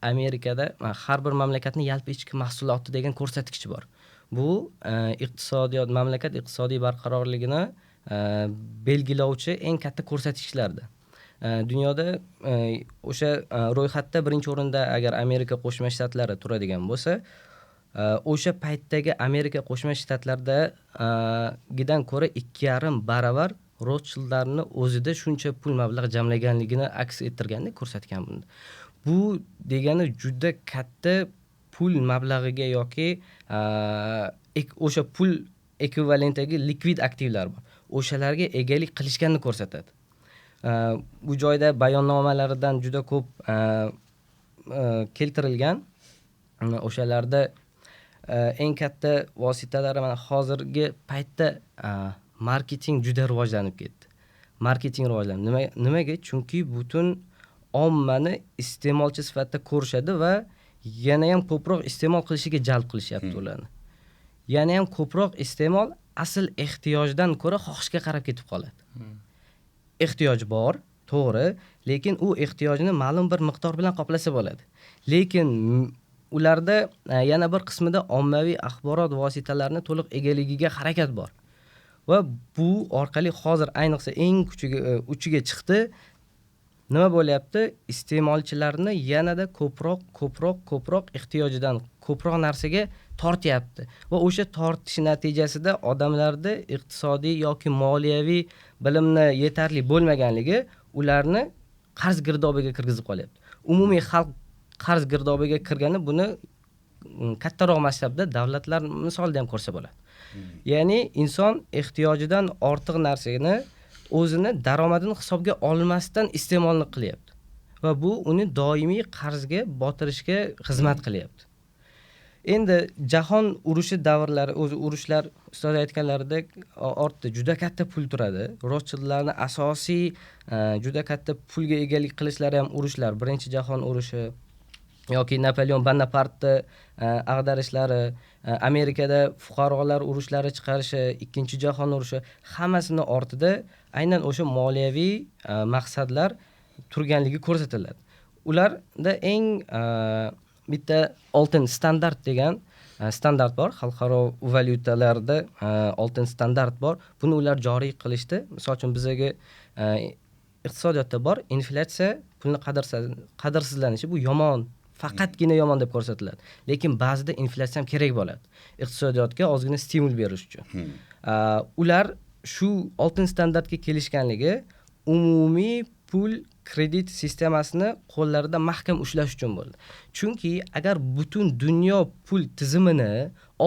Amerikada har bir mamlakatning yalpi ichki mahsuloti degan ko'rsatkich bor. Bu iqtisodiyot, mamlakat iqtisodiy barqarorligini belgilovchi eng katta ko'rsatkichlardir. Dunyoda o'sha ro'yxatda birinchi o'rinda agar Amerika Qo'shma Shtatlari turadigan bo'lsa, o'sha paytdagi Amerika Qo'shma Shtatlarda gidan ko'ra 2,5 baravar Rothschildlarning o'zida shuncha pul mablag' jamlaganligini aks ettirganda ko'rsatgan bunda. Bu degani juda katta pul mablag'iga yoki o'sha pul ekvivalentidagi likvid aktivlar bor. O'shalarga egalik qilishganini ko'rsatadi. Bu joyda bayonnomalaridan juda ko'p keltirilgan. O'shalarda eng katta vositalari mana hozirgi paytda marketing juda rivojlanib ketdi. Marketing rivojlandi. Nimaga? Chunki butun ommani iste'molchi sifatida ko'rishadi va yana ham ko'proq iste'mol qilishiga jalb qilishyapti ularni. Yana ham ko'proq iste'mol asl ehtiyojdan ko'ra xohishga qarab ketib qoladi. Ehtiyoj bor, to'g'ri, lekin u ehtiyojni ma'lum bir miqdor bilan qoplasa bo'ladi. Lekin ularda yana bir qismida ommaviy axborot vositalarini to'liq egaligiga harakat bor. Va bu orqali hozir ayniqsa eng uchiga chiqdi. Nima bo'lyapti? Iste'molchilarni yanada ko'proq ehtiyojidan ko'proq narsaga tortyapti. Va o'sha tortish natijasida odamlarda iqtisodiy yoki moliyaviy bilimni yetarli bo'lmaganligi ularni qarz girdobiga kirgizib qolyapti. Umumiy xalq qarz girdobiga kirgani buni kattaroq masshtabda davlatlar misolida ham ko'rsa bo'ladi. Ya'ni inson ehtiyojidan ortiq narsani o'zini daromadini hisobga olmasdan iste'molni qilyapti. Va bu uni doimiy qarzga botirishga xizmat qilyapti. Endi jahon urushi davrlari, o'zi urushlar ustoz aytganlaridek ortda juda katta pul turadi. Rothschildlarning asosiy juda katta pulga egalik qilishlari ham urushlar. Birinchi jahon urushi yoki Napoleon Bonapartni ag'darishlari, Amerikada fuqarolar urushlari chiqarishi, ikkinchi jahon urushi, hammasini ortida aynan o'sha moliyaviy maqsadlar turganligi ko'rsatiladi. Ularda eng bitta oltin standart degan standart bor. Xalqaro valyutalarda oltin standart bor. Buni ular joriy qilishdi. Misol uchun bizga iqtisodiyotda bor inflyatsiya, pulni qadrsizlanishi bu yomon. Faqatgina yomon deb ko'rsatiladi. Lekin ba'zida inflyatsiya ham kerak bo'ladi. Iqtisodiyotga ozgina stimul berish uchun. Ular shu oltin standartga kelishganligi umumiy pul kredit sistemasini qo'llarida mahkam ushlash uchun bo'ldi. Chunki agar butun dunyo pul tizimini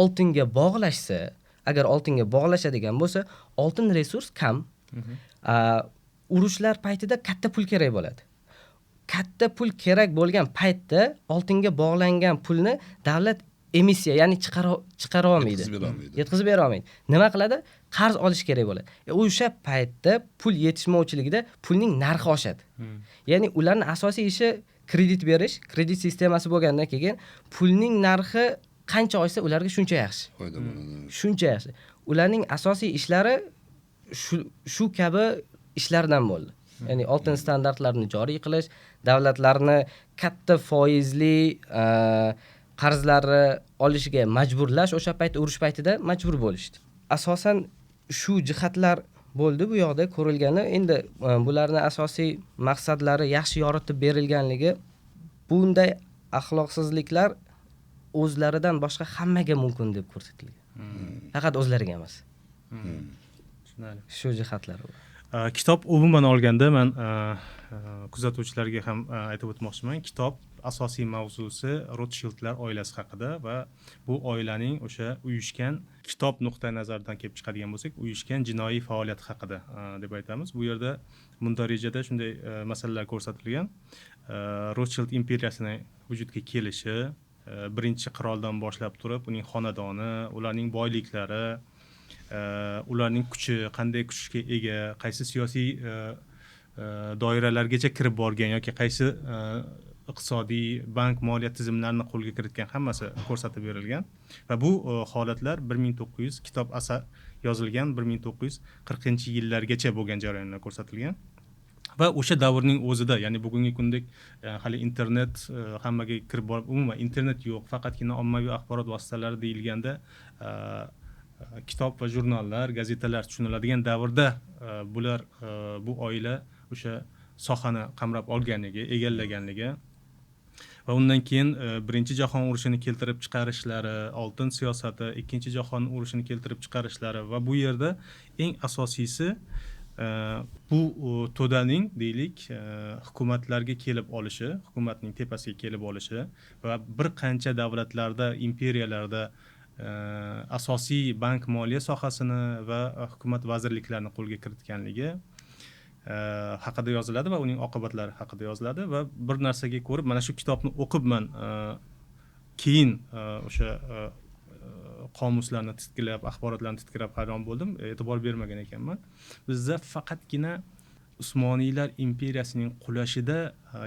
oltinga bog'lashsa, agar oltinga bog'lashadigan bo'lsa, oltin resurs kam. Urushlar paytida katta pul kerak bo'ladi. Katta pul kerak bo'lgan paytda oltinga bog'langan pulni davlat emissiya, ya'ni chiqara olmaydi. Yetkazib bera olmaydi. Nima qiladi? Qarz olish kerak bo'ladi. O'sha paytda pul yetishmovchiligida pulning narxi oshadi. Ya'ni ularning asosiy ishi kredit berish, kredit sistemasi bo'lgandan keyin pulning narxi qancha oshsa ularga shuncha yaxshi. Foyda bo'ladi. Shuncha yaxshi. Ularning asosiy ishlari shu kabi ishlardan bo'ldi. Ya'ni oltin standartlarini joriy qilish, davlatlarni katta foizli qarzlarni olishga majburlash, o'sha payt urush paytida majbur bo'lishdi. Asosan shu jihatlar bo'ldi bu yoqda ko'rilgani. Endi bularning asosiy maqsadlari yaxshi yoritib berilganligi, bunday axloqsizliklar o'zlaridan boshqa hammaga mumkin deb ko'rsatilgan. Faqat o'zlariga emas. Shu jihatlar bor. Kitob umuman olganda men kuzatuvchilarga ham aytib o'tmoqchiman. Kitob asosiy mavzusi Rotshildlar oilasi haqida va bu oilaning o'sha uyushgan kitob nuqtai nazaridan kelib chiqadigan bo'lsak, uyushgan jinoiy faoliyat haqida deb aytamiz. Bu yerda mundarijada shunday masalalar ko'rsatilgan. Rotshild imperiyasining vujudga kelishi, birinchi qiroldan boshlab turib, uning xonadoni, ularning boyliklari, ularning kuchi, qanday kuchga ega, qaysi siyosiy doiralargacha kirib borgan yoki qaysi iqtisodiy bank moliya tizimlarini qo'lga kiritgan, hammasi ko'rsatib berilgan va bu holatlar 1900 kitob asar yozilgan 1940-yillargacha bo'lgan jarayonlar ko'rsatilgan. Va o'sha davrning o'zida, ya'ni bugungi kundek hali internet hammaga kirib borib, umuman internet yo'q, faqatgina ommaviy axborot vositalari deyilganda kitob va jurnallar, gazetalar tushuniladigan davrda bular bu oila o'sha sohani qamrab olganligi, egallaganligi va undan keyin birinchi jahon urushini keltirib chiqarishlari, oltin siyosati, ikkinchi jahon urushini keltirib chiqarishlari va bu yerda eng asosiysi bu to'daning deylik hukumatlarga kelib olishi, hukumatning tepasiga kelib olishi va bir qancha davlatlarda, imperiyalarda asosiy bank moliya sohasini va hukumat vazirliklarini qo'lga kiritganligi haqida yoziladi va uning oqibatlari haqida yoziladi va bir narsaga ko'rib, mana shu kitobni o'qib man keyin o'sha qomuslarni titkilab, axborotlarni titkilab hayron bo'ldim, e'tibor bermagan ekanman. Bizda faqatgina Usmoniylar imperiyasining qulashida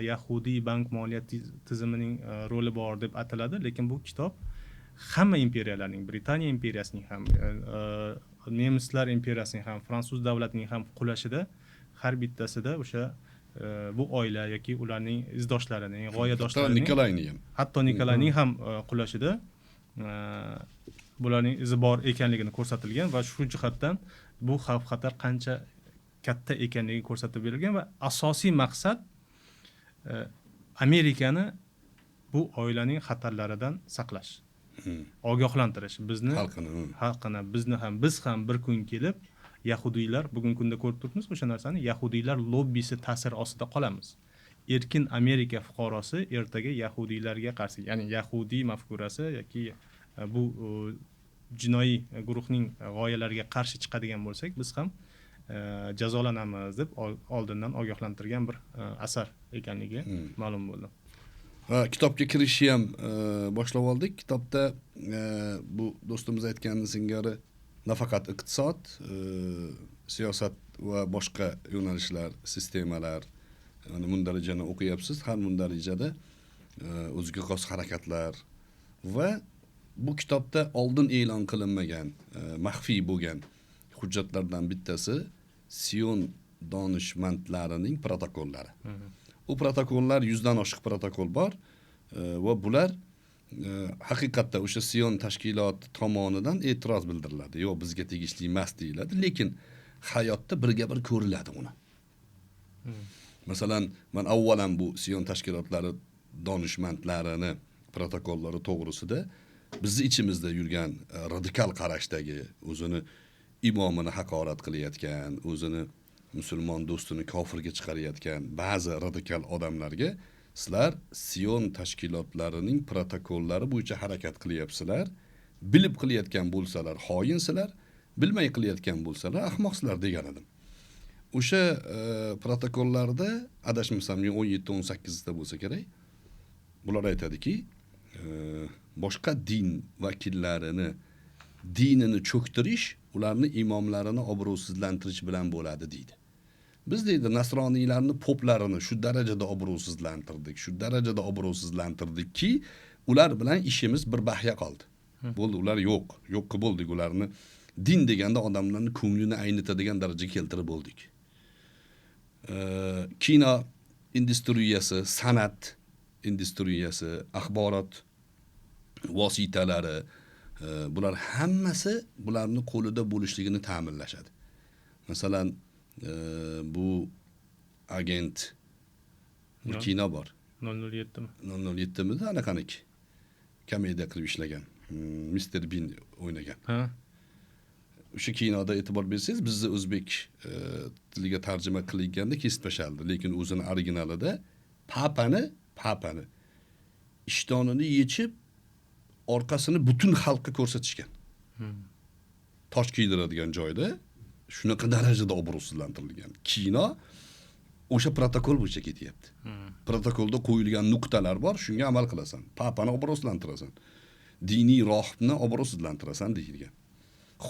Yahudiy bank moliya tizimining roli bor deb ataladi, lekin bu kitob hamma imperiyalarning, Britaniya imperiyasining ham, Nemislar imperiyasining ham, Fransuz davlatining ham qulashida har bittasida o'sha bu oila yoki ularning izdoshlarining, g'oyadoshlarining, hatto Nikolayning ham qulashida bularning izi bor ekanligini ko'rsatilgan va shu jihatdan bu xavf xatar qancha katta ekanligi ko'rsatib berilgan va asosiy maqsad Amerikani bu oilaning xatarlaridan saqlash, ogohlantirish, bizni xalqini, biz ham bir kun kelib Yahudiylar, bugungi kunda ko'rib turibmiz o'sha narsani, Yahudiylar lobbisi ta'siri ostida qolamiz. Erkin Amerika fuqarosi ertaga Yahudiylarga qarshi, ya'ni Yahudiy mafkurasi yoki bu jinoiy guruhning g'oyalariga qarshi chiqadigan bo'lsak, biz ham jazolanamiz deb oldindan ogohlantirgan bir asar ekanligi ma'lum bo'ldi. Kitobga kirishni ham boshlab oldik. Kitobda bu do'stimiz aytganini singari nafaqat iqtisod, siyosat va boshqa yo'nalishlar, sistemalar, ya'ni mundarijani o'qiyapsiz, har mundarijada o'ziga xos harakatlar va bu kitobda oldin e'lon qilinmagan, maxfiy bo'lgan hujjatlardan bittasi Sion donishmandlarining protokollari. U protokollar 100 dan oshiq protokol bor va bular haqiqatda o'sha Sion tashkiloti tomonidan e'tiroz bildiriladi. Yo'q, bizga tegishli emas deyiladi, lekin hayotda birga bir ko'riladi uni. Masalan, men avvalan bu Sion tashkilotlari donishmandlarini protokollari to'g'risida bizni ichimizda yurgan radikal qarashdagi, o'zini imomini haqorat qilayotgan, o'zini musulmon do'stini kofirga chiqarayotgan ba'zi radikal odamlarga sizlar Sion tashkilotlarining protokollari bo'yicha harakat qilyapsizlar, bilib qilayotgan bo'lsalar xoinsizlar, bilmay qilayotgan bo'lsalar ahmoqsizlar degan edim. O'sha protokollarda adashmasam 17-18 ta bo'lsa kerak, bular aytadiki, boshqa din vakillarini dinini cho'ktirish, ularni imomlarini obro'sizlantirish bilan bo'ladi deydi. Biz deydi nasroniylarni poplarini shu darajada obro'sizlantirdikki, ular bilan ishimiz bir bahya qoldi. Bo'ldi, ular yo'q bo'ldik, ularni din deganda odamlarning ko'nglini aynitadigan darajaga keltirib bo'ldik. Kino industriyasi, san'at industriyasi, axborot vositalari, bular hammasi bularning qo'lida bo'lishligini ta'minlashadi. Masalan, bu agent bir kino bor. 007 mi? 007 mi? Anaqaniki. Komediya qilib ishlagan. Mr. Bean o'ynagan. Ha. O'sha kinoda e'tibor bersangiz, bizni o'zbek tiliga tarjima qilinganda kesib tashladi, lekin o'zini originalida papani ishtonini yechib orqasini butun xalqqa ko'rsatishgan. Tosh kiydiradigan joyda shunaqa darajada obro'sizlantirilgan. Kino o'sha protokol bo'yicha ketyapti. Protokolda qo'yilgan nuqtalar bor, shunga amal qilasan. Papani obro'sizlantirasan. Diniy rohibni obro'sizlantirasan deyilgan.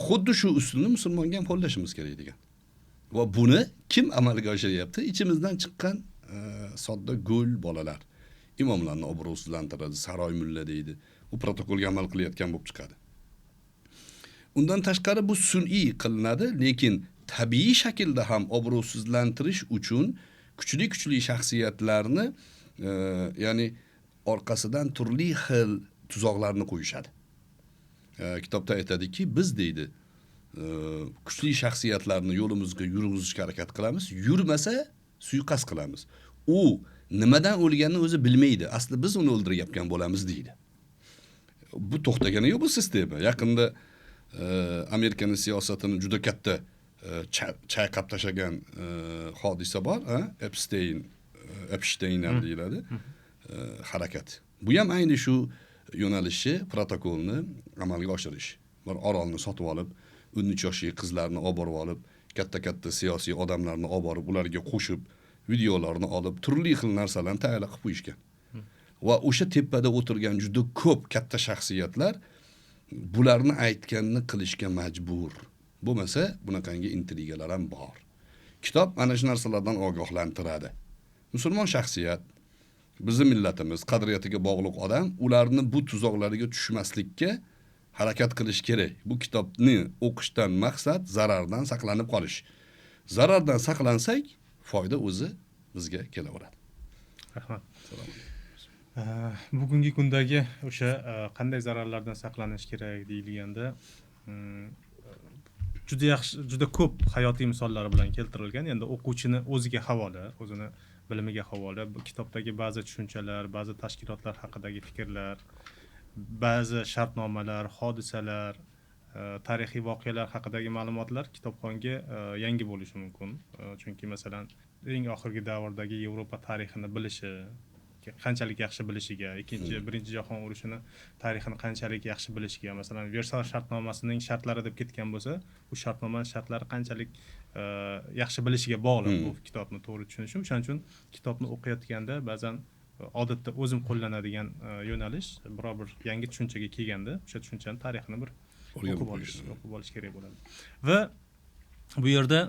Xuddi shu usulni musulmonga ham qo'llashimiz kerak degan. Va buni kim amalga oshiryapti? Ichimizdan chiqqan sodda go'l bolalar. Imomlarni obro'sizlantiradi, saroy mulla deydi. U protokolga amal qilayotgan bo'lib chiqadi. Undan tashqari bu sun'iy qilinadi, lekin tabiiy shaklda ham obro'sizlantirish uchun kuchli shaxsiyatlarni ya'ni orqasidan turli xil tuzoqlarni qo'yishadi. Kitobda aytadiki, biz deydi, kuchli shaxsiyatlarni yo'limizga yurg'izishga harakat qilamiz, yurmasa suiqasd qilamiz. U nimadan o'lganini o'zi bilmaydi. Aslida biz uni o'ldirayotgan bo'lamiz deydi. Bu to'xtagani yo'q bu sistema. Yaqinda Amerikaning siyosatini juda katta chayqab tashlagan hodisa bor, Epstein ham deyiladi. Harakat. Bu ham ayni shu yo'nalishi protokolni amalga oshirish. Bir orolni sotib olib, 13 yoshli qizlarni olib borib olib, katta siyosiy odamlarni olib borib, ularga qo'shib, videolarni olib, turli xil narsalarni tayyorlab qo'yishgan. Va o'sha tepada o'tirgan juda ko'p katta shaxsiyatlar bularni aytganini qilishga majbur. Bo'lmasa, bunaqangi intrigalar ham bor. Kitob ana shu narsalardan ogohlantiradi. Musulmon shaxsiyat, bizning millatimiz qadriyatiga bog'liq odam, ularni bu tuzoqlariga tushmaslikka harakat qilish kerak. Bu kitobni o'qishdan maqsad zarardan saqlanib qolish. Zarardan saqlansak, foyda o'zi bizga kelaveradi. Rahmat. Bugungi kundagi o'sha qanday zararlardan saqlanish kerak deyilganda juda ko'p hayotiy misollar bilan keltirilgan. Endi o'quvchini o'ziga havola, o'zini bilimiga havola. Bu kitobdagi ba'zi tushunchalar, ba'zi tashkilotlar haqidagi fikrlar, ba'zi shartnomalar, hodisalar, tarixiy voqealar haqidagi ma'lumotlar kitobxonga yangi bo'lishi mumkin. Chunki masalan, eng oxirgi davrdagi Yevropa tarixini bilishi, qanchalik yaxshi bilishiga, birinchi jahon urushini tarixini qanchalik yaxshi bilishiga, masalan, Versal shartnomasining shartlari deb ketgan bo'lsa, bu shartnomaning shartlari qanchalik yaxshi bilishiga bog'liq bu kitobni to'g'ri tushunishim. O'shaning uchun kitobni o'qiyotganda ba'zan odatda o'zim qo'llanadigan yo'nalish biror bir yangi tushunchaga kelganda o'sha tushunchani tarixini bir o'qib olish kerak bo'ladi. Va bu yerda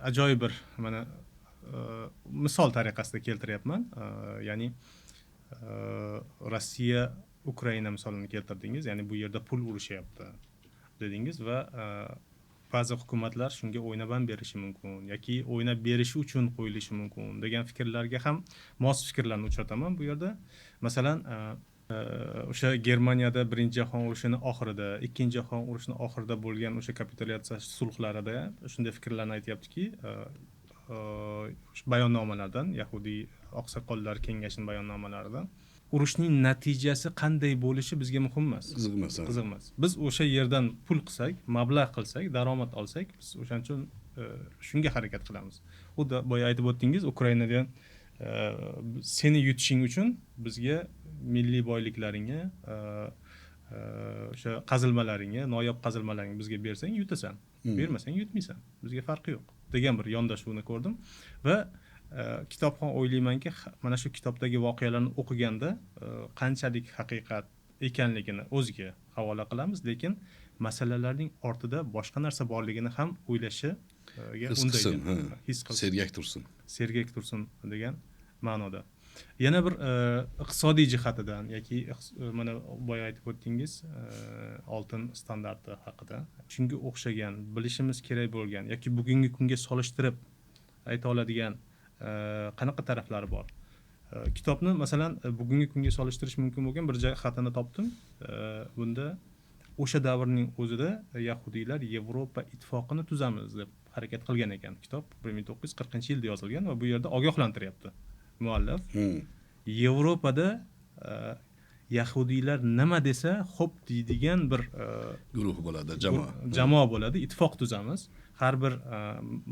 ajoyib bir mana misol tariqasida keltiryapman. Ya'ni Rossiya Ukraina misolini keltirdingiz. Ya'ni bu yerda pul urushyapti dedingiz va ba'zi hukumatlar shunga o'ynab berishi mumkin yoki o'ynab berishi uchun qo'yilishi mumkin degan fikrlarga ham mos fikrlarni uchrataman bu yerda. Masalan, o'sha Germaniyada birinchi jahon urushining oxirida, ikkinchi jahon urushining oxirida bo'lgan o'sha kapitulyatsiya sulhlarida shunday fikrlarni aytyaptiki, bayonnomalardan, Yahudiy oqsoqollar kengashining bayonnomalaridan urushning natijasi qanday bo'lishi bizga muhim emas. Qiziq emas. Biz o'sha yerdan pul qilsak, mablag' qilsak, daromad olsak, biz o'shaning uchun shunga harakat qilamiz. Xuddi boya aytib o'tdingiz, Ukrainadan seni yutishing uchun bizga milliy boyliklaringni, o'sha qazilmalaringni, noyob qazilmalaringni bizga bersang yutasan, bermasang yutmaysan. Bizga farqi yo'q degan bir yondashuvni ko'rdim va kitobxon o'ylaymanki, mana shu kitobdagi voqealarni o'qiganda qanchalik haqiqat ekanligini o'ziga havola qilamiz, lekin masalalarning ortida boshqa narsa borligini ham o'ylashiga undaydi. His qilsin. Sergak tursin degan ma'noda. Yana bir iqtisodiy jihatidan yoki mana boya aytib o'tdingiz, oltin standarti haqida. Shunga o'xshagan, bilishimiz kerak bo'lgan yoki bugungi kunga solishtirib ayta oladigan qanaqa taraflari bor? Kitobni masalan bugungi kunga solishtirish mumkin bo'lgan bir jihatini topdim. Bunda o'sha davrning o'zida yahudiylar Yevropa ittifoqini tuzamiz deb harakat qilgan ekan. Kitob 1940-yilda yozilgan va bu yerda ogohlantiryapti muallif. Yevropada yahudiylar nima desa xo'p deydigan bir guruh bo'ladi, jamoa bo'ladi, ittifoq tuzamiz. Har bir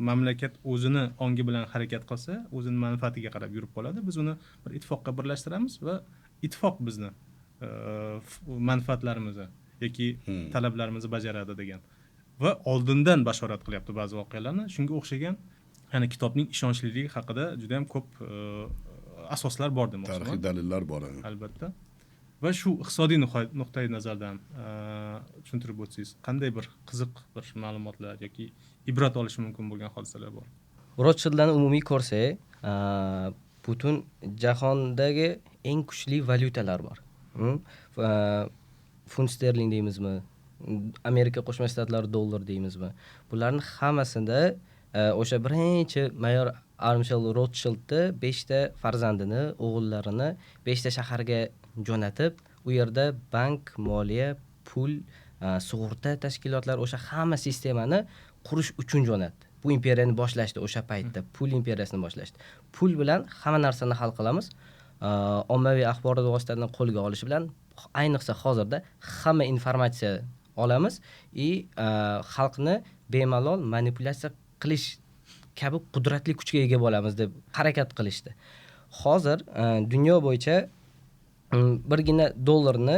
mamlakat o'zini ongi bilan harakat qilsa, o'zining manfaatiga qarab yurib qoladi. Biz uni bir ittifoqqa birlashtiramiz va ittifoq bizni manfaatlarimizni yoki talablarimizni bajaradi degan va oldindan bashorat qilyapti ba'zi voqealarni. Shunga o'xshagan ya'ni kitobning ishonchliligi haqida juda ham ko'p asoslar bor demoqchiman. Tarixiy dalillar bor. Albatta. Va shu iqtisodiy nuqtai nazardan tushuntirib o'tsangiz, qanday bir qiziq bir ma'lumotlar yoki ibrat olish mumkin bo'lgan hodisalar bor? Rothschildlarni umumiy ko'rsak, butun jahondagi eng kuchli valyutalar bor. Funt sterling deymizmi? Amerika Qo'shma Shtatlari dollar deymizmi? Bularning hammasida o'sha birinchi mayor Armstrong Rothschildni 5 ta farzandini, o'g'illarini 5 ta shaharga jo'natib, u yerda bank, moliya, pul, sug'urta tashkilotlari o'sha hamma sistemani qurish uchun jo'natdi. Bu imperiyani boshlashdi o'sha paytda, pul imperiyasini boshlashdi. Pul bilan hamma narsani hal qilamiz. Ommaviy axborot vositalarini qo'lga olish bilan, ayniqsa hozirda hamma informatsiya olamiz va xalqni bemalol manipulyatsiya qilish kabi qudratli kuchga ega bo'lamiz deb harakat qilishdi. Hozir dunyo bo'yicha birgina dollarni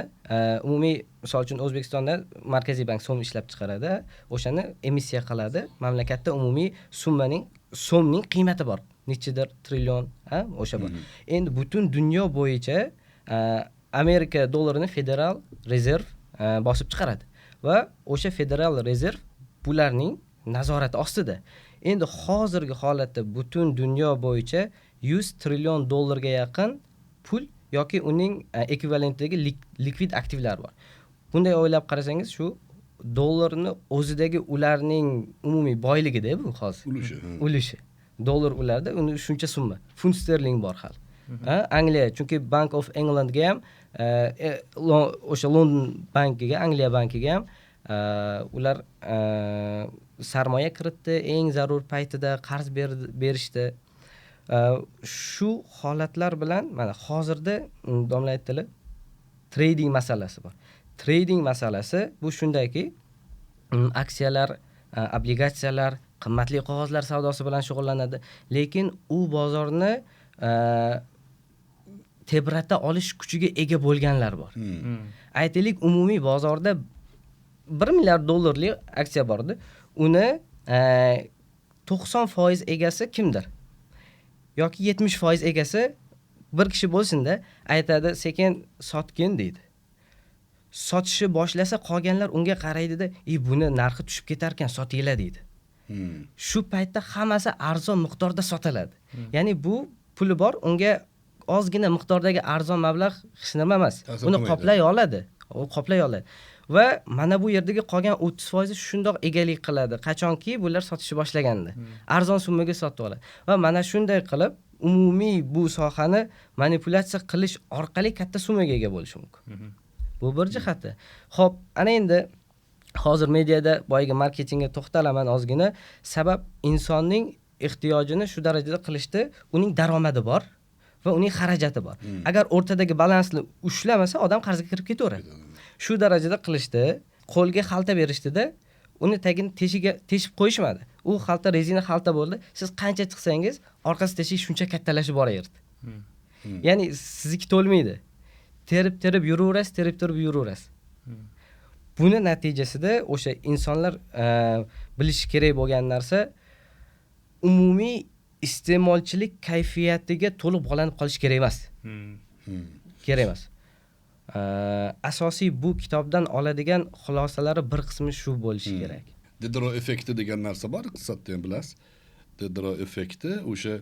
umumiy, misol uchun O'zbekistonda Markaziy bank so'm ishlab chiqaradi, o'shani emissiya qiladi. Mamlakatda umumiy so'mning qiymati bor. Nechidir trillion, o'sha bor. Endi butun dunyo bo'yicha Amerika dollarini Federal Reserve bosib chiqaradi va o'sha Federal Reserve bularning nazorati ostida. Endi hozirgi holatda butun dunyo bo'yicha 100 trillion dollarga yaqin pul yoki uning ekvivalentidagi likvid aktivlar bor. Bunday o'ylab qarasangiz, shu dollarni o'zidagi ularning umumiy boyligida bu hozir. Ulushi. Dollar ularda uni shuncha summa. Funt sterling bor hali. Angliya, chunki Bank of Englandga ham o'sha London bankiga, Angliya bankiga ham ular sarmoya kiritdi, eng zarur paytida qarz berishdi. Shu holatlar bilan mana hozirda domla aytdilar, trading masalasi bor. Trading masalasi bu shundayki, aksiyalar, obligatsiyalar, qimmatli qog'ozlar savdosi bilan shug'ullanadi, lekin u bozorni tebrata olish kuchiga ega bo'lganlar bor. Aytaylik, umumiy bozorda 1 milliard dollarlik aksiya bordi. Uni 90% egasi kimdir? Yoki 70% egasi bir kishi bo'lsin-da, aytadi, sekin sotgin deydi. Sotishni boshlasa, qolganlar unga qaraydi-da, buni narxi tushib ketar ekan, sotinglar deydi. Shu paytda hammasi arzon miqdorda sotiladi. Ya'ni bu puli bor, unga ozgina miqdordagi arzon mablag' hech nima emas. Uni qoplay oladi. U qoplay oladi. Va mana bu yerdagi qolgan 30% shundoq egalik qiladi. Qachonki bular sotishni boshlaganda. Arzon summaga sotib oladi. Va mana shunday qilib umumiy bu sohani manipulyatsiya qilish orqali katta summaga ega bo'lish mumkin. Bu bir jihati. Xo'p, ana endi hozir mediada boyagi marketingga to'xtalaman ozgina. Sabab insonning ehtiyojini shu darajada qilishda uning daromadi bor va uning xarajati bor. Agar o'rtadagi balansni ushlamasa, odam qarzga kirib ketaveradi. Shu darajada qilishdi, qo'lga xalta berishdida, uni tagini teshib qo'yishmadi. U xalta rezina xalta bo'ldi. Siz qancha chiqsangiz, orqasi teshik shuncha kattalashib boraverdi. Ya'ni sizniki to'lmaydi. Terib yuraverasiz. Buni natijasida o'sha insonlar bilishi kerak bo'lgan narsa, umumiy iste'molchilik kayfiyatiga to'liq bog'lanib qolish kerak emas. Kerak emas. Asosiy bu kitobdan oladigan xulosalari bir qismi shu bo'lishi kerak. Diderot effekti degan narsa bor, iqtisodda ham bilasiz. Diderot effekti o'sha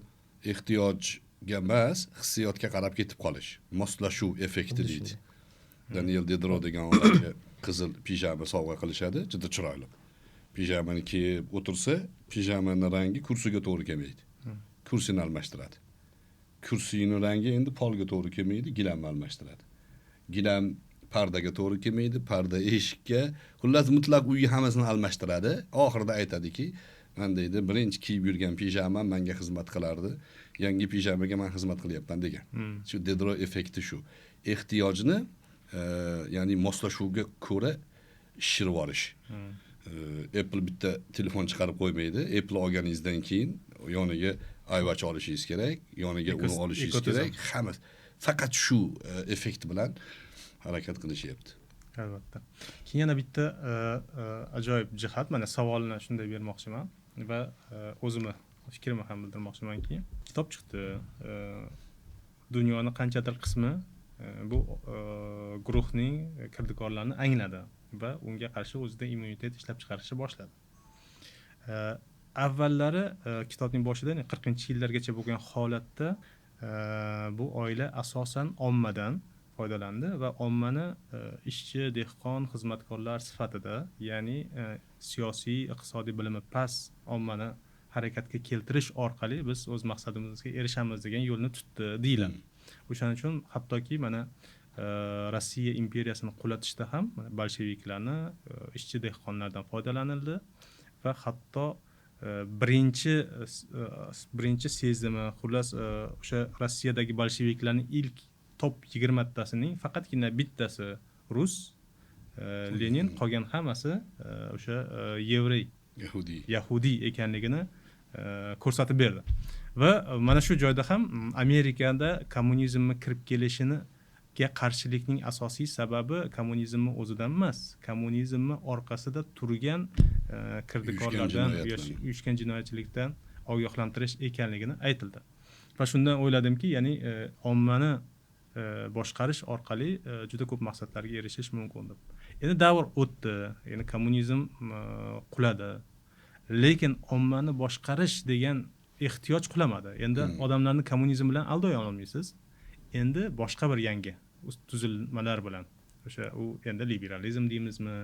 ehtiyojga emas, hissiyotga qarab ketib qolish. Moslashuv effekti deydi. Daniel Diderot degan odamga qizil pijama sovg'a qilishadi, juda chiroyli. Pijamani kiyib o'tirsa, pijamaning rangi kursiga to'g'ri kelmaydi. Kursini almashtiradi. Kursining rangi endi polga to'g'ri kelmaydi, gilamni almashtiradi. Gilam pardaga to'g'ri kelmaydi, parda eshikka, xullas mutlaq uyga hammasini almashtiradi. Oxirida aytadiki, men deydi, birinchi kiyib yurgan pijamam menga xizmat qilardi, yangi pijamaga men xizmat qilyapman degan. Shu Diderot effekti shu. Ehtiyojni ya'ni moslashuvga ko'ra shirib olish. Apple bitta telefon chiqarib qo'ymaydi. Apple olganingizdan keyin yoniga iWatch olishingiz kerak, yoniga uni olishingiz kerak. Hammasi faqat shu effekt bilan harakat qilishyapti. Albatta. Keyin yana bitta ajoyib jihat, mana savolni shunday bermoqchiman va o'zimni fikrimni ham bildirmoqchimanki, kitob chiqdi. Dunyoni qanchadir qismi bu guruhning kirdikorlarini angladi va unga qarshi o'zida immunitet ishlab chiqarishni boshladi. Avvallari kitobning boshida 40-yillargacha bo'lgan holatda bu oila asosan ommadan foydalandi va ommani ishchi, dehqon, xizmatkorlar sifatida, ya'ni siyosiy, iqtisodiy bilimi past ommani harakatga keltirish orqali biz o'z maqsadimizga erishamiz degan yo'lni tutdi deyiladi. O'shaning uchun hattoki mana Rossiya imperiyasini qulatishda ham bolsheviklarni ishchi dehqonlardan foydalanildi va hatto birinchi sezimi, xullas o'sha Rossiyadagi bolsheviklarning ilk top 20 tasining faqatgina bittasi rus, Lenin, qolgan hammasi o'sha yevrey, yahudiy ekanligini ko'rsatib berdi. Va mana shu joyda ham Amerikada kommunizmga kirib kelishiniga qarshilikning asosiy sababi kommunizmni o'zidan emas, kommunizmni orqasida turgan kirdikorlardan, uyushgan jinoyatchilikdan ogohlantirish ekanligini aytildi. Va shundan o'yladimki, ya'ni ommani boshqarish orqali juda ko'p maqsadlarga erishish mumkin deb. Endi davr o'tdi, ya'ni kommunizm quladi. Lekin ommani boshqarish degan ehtiyoj qulamadi. Endi odamlarni kommunizm bilan alday olmaysiz. Endi boshqa bir yangi tuzilmalar bilan, o'sha u endi liberalizm deymizmi,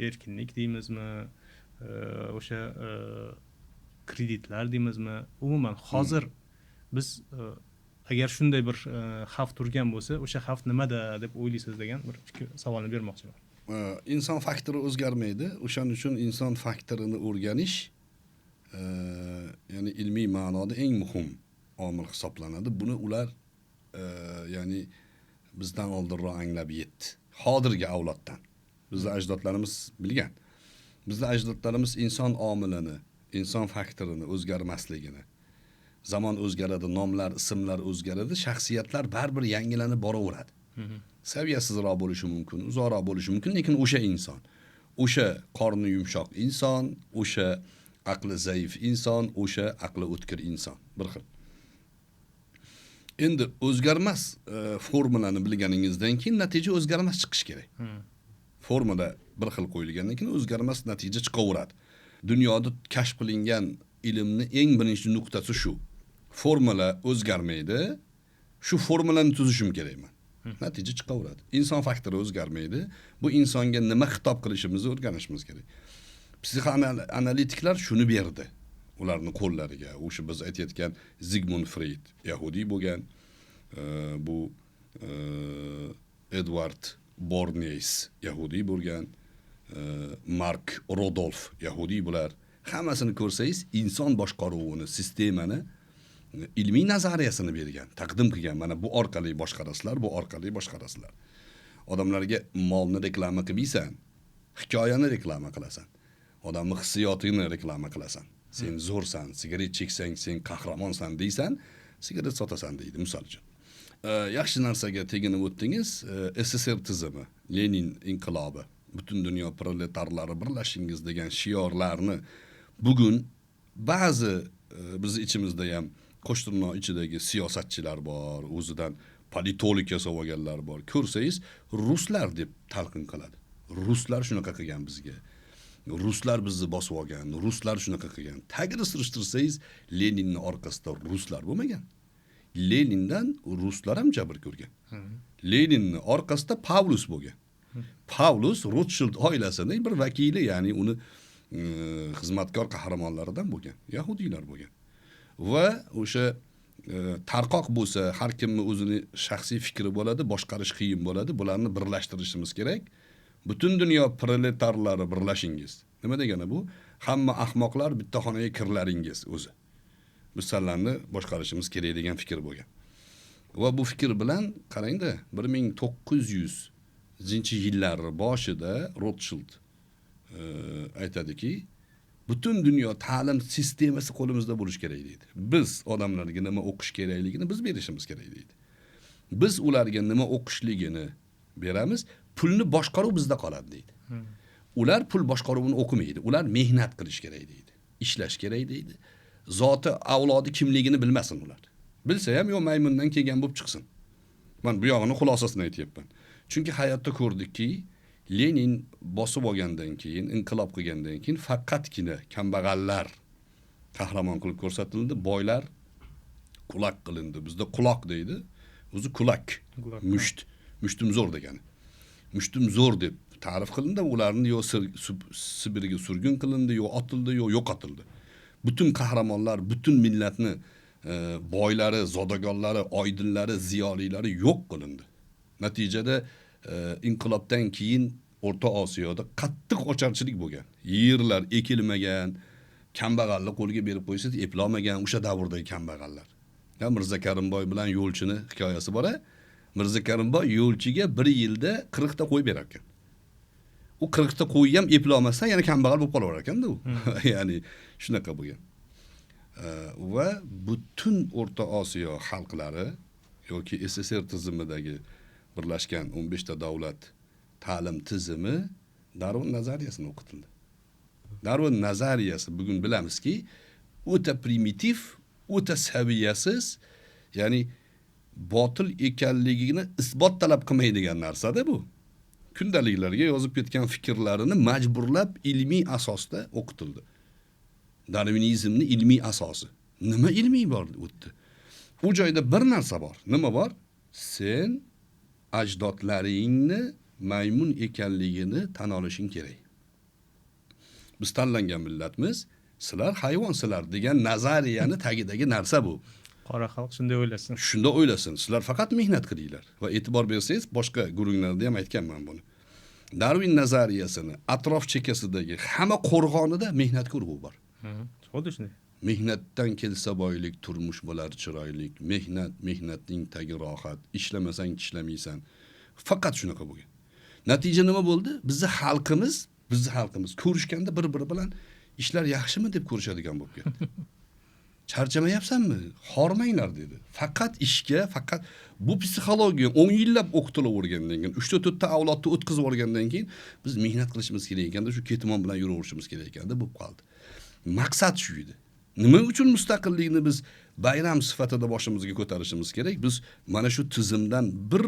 erkinlik deymizmi, o'sha kreditlar deymizmi, umuman hozir biz agar shunday bir xavf turgan bo'lsa, o'sha xavf nimada deb o'ylaysiz degan bir savolni bermoqchiman. Inson faktori o'zgarmaydi. O'shaning uchun inson faktorini o'rganish ya'ni ilmiy ma'noda eng muhim omil hisoblanadi. Buni ular ya'ni bizdan oldinroq anglab yetdi. Hozirgi avloddan. Bizning ajdodlarimiz bilgan. Bizning ajdodlarimiz inson omilini, inson faktorini o'zgarmasligini, zamon o'zgaradi, nomlar, ismlar o'zgaradi, shaxsiyatlar baribir yangilanib boraveradi. Saviyasizroq bo'lishi mumkin, uzoqroq bo'lishi mumkin, lekin o'sha inson, o'sha qorni yumshoq inson, o'sha aqli zaif inson, o'sha aqli o'tkir inson bir xil. Endi o'zgarmas formulani bilganingizdan keyin natija o'zgarmas chiqishi kerak. Formula bir xil qo'yilgandan keyin o'zgarmas natija chiqaveradi. Dunyoda kashf qilingan ilmni eng birinchi nuqtasi shu. Formula o'zgarmaydi. Shu formulani tuzishim kerakman. Natija chiqaveradi. Inson faktori o'zgarmaydi. Bu insonga nima xitob qilishimizni o'rganishimiz kerak. Psixoanalitiklar shuni berdi ularni qo'llariga. O'sha biz aytayotgan Sigmund Freud yahudiy bo'lgan, bu Edward Bernays yahudiy bo'lgan, Mark Rudolf yahudiy bular. Hammasini ko'rsangiz inson boshqaruvini, sistemani ilmiy nazariyasini bergan, taqdim qilgan. Mana bu orqali boshqarasizlar, bu orqali boshqarasizlar. Odamlarga molni reklama qilmaysan, hikoyani reklama qilasan. Odamning hissiyotini reklama qilasan. Sen zo'rsan, sigaret cheksang sen qahramonsan deysan, sigaret sotasan deydi misol uchun. Yaxshi narsaga teginib o'tdingiz. SSR tizimi, Lenin inqilobi, butun dunyo proletarlari birlashingiz degan shiorlarni bugun ba'zi biz ichimizda ham qo'shtirnoq ichidagi siyosatchilar bor, o'zidan politolog yasab olganlar bor. Ko'rsangiz ruslar deb talqin qiladi. Ruslar shunaqa qilgan bizga. Ruslar bizni bosib olgan, ruslar shunaqa qilgan. Tagini surishtirsangiz, Leninning orqasida ruslar bo'lmagan. Lenindan ruslar ham jabr ko'rgan. Leninning orqasida Pavlus bo'lgan. Pavlus Rothschild oilasining bir vakili, ya'ni uni xizmatkor qahramonlaridan bo'lgan, yahudiylar bo'lgan. Va o'sha tarqoq bo'lsa, har kimning o'zini shaxsiy fikri bo'ladi, boshqarish qiyin bo'ladi. Bularni birlashtirishimiz kerak. Butun dunyo proletarlari birlashingiz. Nima degani bu? Hamma ahmoqlar bitta xonaga kirlaringiz o'zi. Biz sizlarni boshqarishimiz kerak degan fikr bo'lgan. Va bu fikr bilan qarangda 1900-yillar boshida Rothschild aytadiki, butun dunyo ta'lim sistemasi qo'limizda bo'lish kerak deydi. Biz odamlarga nima o'qish kerakligini biz berishimiz kerak deydi. Biz ularga nima o'qishligini beramiz, pulni boshqaruv bizda qoladi deydi. Ular pul boshqaruvini o'qimaydi, ular mehnat qilish kerak deydi. Ishlash kerak deydi. Zoti avlodi kimligini bilmasin ular. Bilsa ham yo maymundan kelgan bo'lib chiqsin. Men bu yog'ini xulosasini aytyapman. Chunki hayotda ko'rdikki, Lenin bosib olgandan keyin, inqilob qilgandan keyin faqatgina kambag'allar qahramon qilib ko'rsatildi, boylar quloq qilindi. Bizda quloq deydi, o'zi quloq. Mushtum zo'r degani. Mushtum zo'r deb ta'rif qilindi, ularni yo Sibirga surgun qilindi, yo otildi, yo yo'qotildi. Butun qahramonlar, butun millatni boylari, zodagonlari, oydinlari, ziyolilari yo'q qilindi. Natijada inqilobdan keyin O'rta Osiyoda qattiq ocharchilik bo'lgan. Yerlar ekilmagan, kambag'allik qo'lga berib qo'ysangiz eplolmagan o'sha davrdagi kambag'allar. Ya Mirza Karimboy bilan yo'lchini hikoyasi bor. Mirza Karimboy yo'lchiga 1 yilda 40 ta qo'y berar ekan. U 40 ta qo'y ham eplolmasdan yana kambag'al bo'lib qolaverar ekanda u. Ya'ni shunaqa bo'lgan. Va butun O'rta Osiyo xalqlari yoki SSR tizimidagi birlashgan 15 ta davlat ta'lim tizimi Darwin nazariyasini o'qitildi. Darwin nazariyasi bugun bilamizki, o'ta primitiv, o'ta saviyasiz, ya'ni botil ekanligini isbot talab qilmaydigan narsada bu. Kundaliklarga yozib ketgan fikrlarini majburlab ilmiy asosda o'qitildi. Darwinizmning ilmiy asosi. Nima ilmiy bor o'tdi? U joyda bir narsa bor. Nima bor? Sen ajdodlaringni maymun ekanligini tan olishing kerak. Biz tanlangan millatmiz, sizlar hayvonsizlar degan nazariyani tagidagi narsa bu. Qora xalq shunday o'ylasin. Shunda o'ylasin. Sizlar faqat mehnat qilinglar va e'tibor bersangiz, boshqa guruhlarda ham aytganman buni. Darwin nazariyasini atrof chekkasidagi hamma qo'rg'onida mehnatga urg'u bor. Xuddi shunday. Mehnatdan kelsa boylik, turmush bo'lar chiroyli, mehnatning tagi rohat, ishlamasang tishlamaysan. Faqat shunaqa bo'lgan. Natija nima bo'ldi? Bizning xalqimiz ko'rishganda bir-biri bilan ishlar yaxshimi deb ko'rishadigan bo'lib ketdi. Charchamayapsanmi? Hormanglar dedi. Faqat ishga, faqat bu psixologiya 10 yillab o'qitilavergandan keyin, 3-4 ta avlodni o'tkazib olgandan keyin biz mehnat qilishimiz kerak ekanda, shu ketimon bilan yuraverishimiz kerak ekanda bo'lib qoldi. Maqsad shu edi. Nima uchun mustaqillikni biz bayram sifatida boshimizga ko'tarishimiz kerak? Biz mana shu tizimdan bir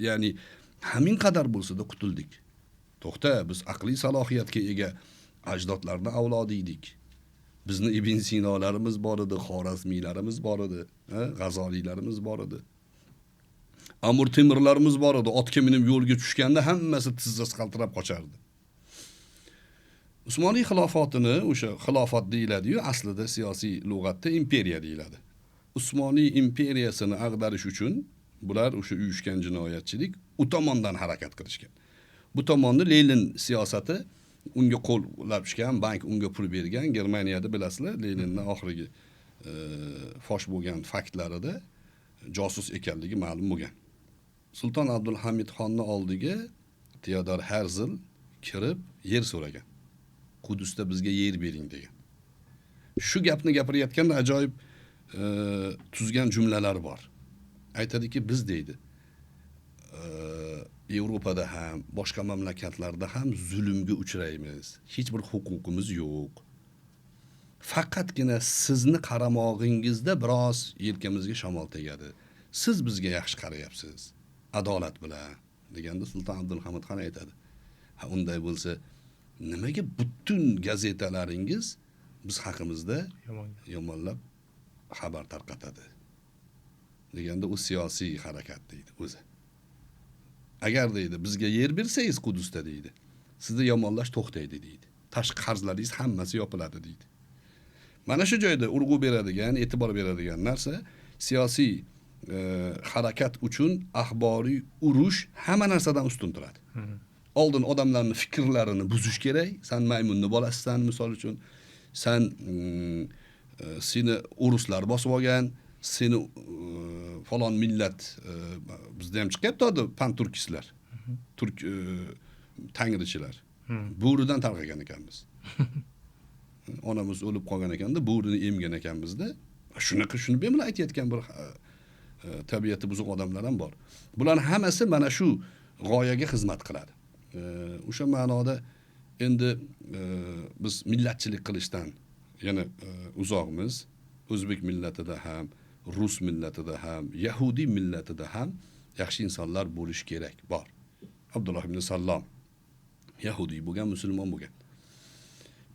ya'ni hamin qadar bo'lsa-da qutuldik. To'xta, biz aqliy salohiyatga ega ajdodlarning avlodi edik. Bizni Ibn Sinolarimiz bor edi, Xorazmiylarimiz bor edi, G'azoliylarimiz bor edi. Amir Temurlarimiz bor edi. Otga minib yo'lga tushganda hammasi tizzasi qaltirab qochardi. Usmoniy xilofatini, o'sha xilofat deyiladi-yu, aslida siyosiy lug'atda imperiya deyiladi. Usmoniy imperiyasini ag'darish uchun bular o'sha uyushgan jinoyatchilik u tomondan harakat qilishgan. Bu tomonni Lenin siyosati unga qo'llab tushgan, bank unga pul bergan. Germaniyada bilasizlar, Leninning oxirgi fosh bo'lgan faktlarida josus ekanligi ma'lum bo'lgan. Sulton Abdulhamid xonning oldiga Theodor Herzl kirib yer so'ragan. Qudusda bizga yer bering degan. Shu gapni gapirayotganda ajoyib tuzgan jumlalar bor. Aytadiki, biz deydi, Yevropada ham, boshqa mamlakatlarda ham zulmga uchraymiz. Hech bir huquqimiz yo'q. Faqatgina sizni qaramog'ingizda biroz yelkamizga shamol tegadi. Siz bizga yaxshi qarayapsiz, adolat bilan deganda Sulton Abdulhamid xon aytadi. Ha, unday bo'lsa, nimaga butun gazetalaringiz biz haqimizda yomonlab xabar tarqatadi? Deganda u siyosiy harakat deydi o'zi. Agar deydi bizga yer bersangiz Qudusda deydi, sizni yomonlash to'xtaydi deydi. Tashqi qarzlaringiz hammasi yopiladi deydi. Mana shu joyda urg'u beradigan, e'tibor beradigan narsa siyosiy harakat uchun axboriy urush hamma narsadan ustun turadi. Oldin odamlarning fikrlarini buzish kerak. Sen maymunni bolasisan, misol uchun, sen seni uruslar bosib olgan, seni falon millat bizda ham chiqyapti pan-turkistlar, turk tangrichilar. Bo'ridan tarqagan ekanmiz. Onamiz o'lib qolgan ekanda, bo'rini emgan ekanmizda. Shuni bemalol aytayotgan bir tabiati buzuq odamlar ham bor. Bularning hammasi mana shu g'oyaga xizmat qiladi. O'sha ma'noda endi biz millatchilik qilishdan yana uzoqmiz. O'zbek millatida ham, rus millatida ham, yahudiy millatida ham yaxshi insonlar bo'lish kerak, bor. Abdulloh ibn Sallam yahudiy bo'lgan, musulmon bo'lgan.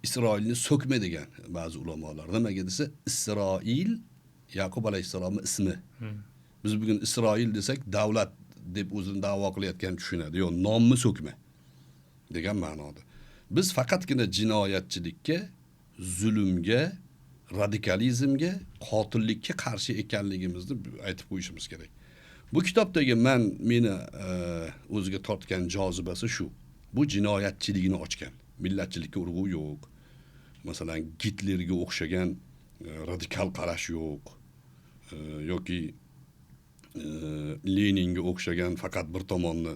Isroilni so'kma degan ba'zi ulamolar. Nimaga desa, Isroil Yaqub alayhissalomning ismi. Biz bugun Isroil desak, davlat deb o'zini da'vo qilayotgan tushunadi. Yo'q, nomni so'kma degan ma'noda. Biz faqatgina jinoyatchilikka, zulmga, radikalizmga, qotillikka qarshi ekanligimizni aytib qo'yishimiz kerak. Bu kitobdagi meni o'ziga tortgan jozibasi shu. Bu jinoyatchiligini ochgan. Millatchilikka urg'u yo'q. Masalan, Gitlerga o'xshagan radikal qarash yo'q. Yoki Leninga o'xshagan faqat bir tomonni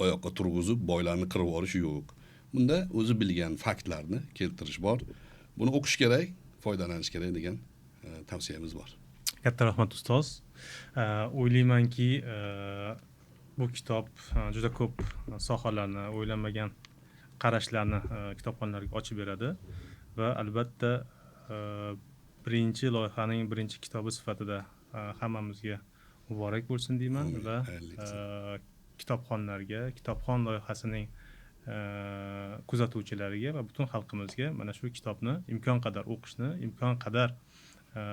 oyoqqa turg'izib, boylarni qirib olish yo'q. Bunda o'zi bilgan faktlarni keltirish bor. Buni o'qish kerak, foydalanish kerak degan tavsiyamiz bor. Katta rahmat ustoz. O'ylaymanki, bu kitob juda ko'p sohalarni, o'ylanmagan qarashlarni kitobxonlarga ochib beradi va albatta birinchi loyihaning birinchi kitobi sifatida hammamizga muborak bo'lsin deyman va kitobxonlarga, kitobxon loyihasining kuzatuvchilariga va butun xalqimizga mana shu kitobni imkon qadar o'qishni, imkon qadar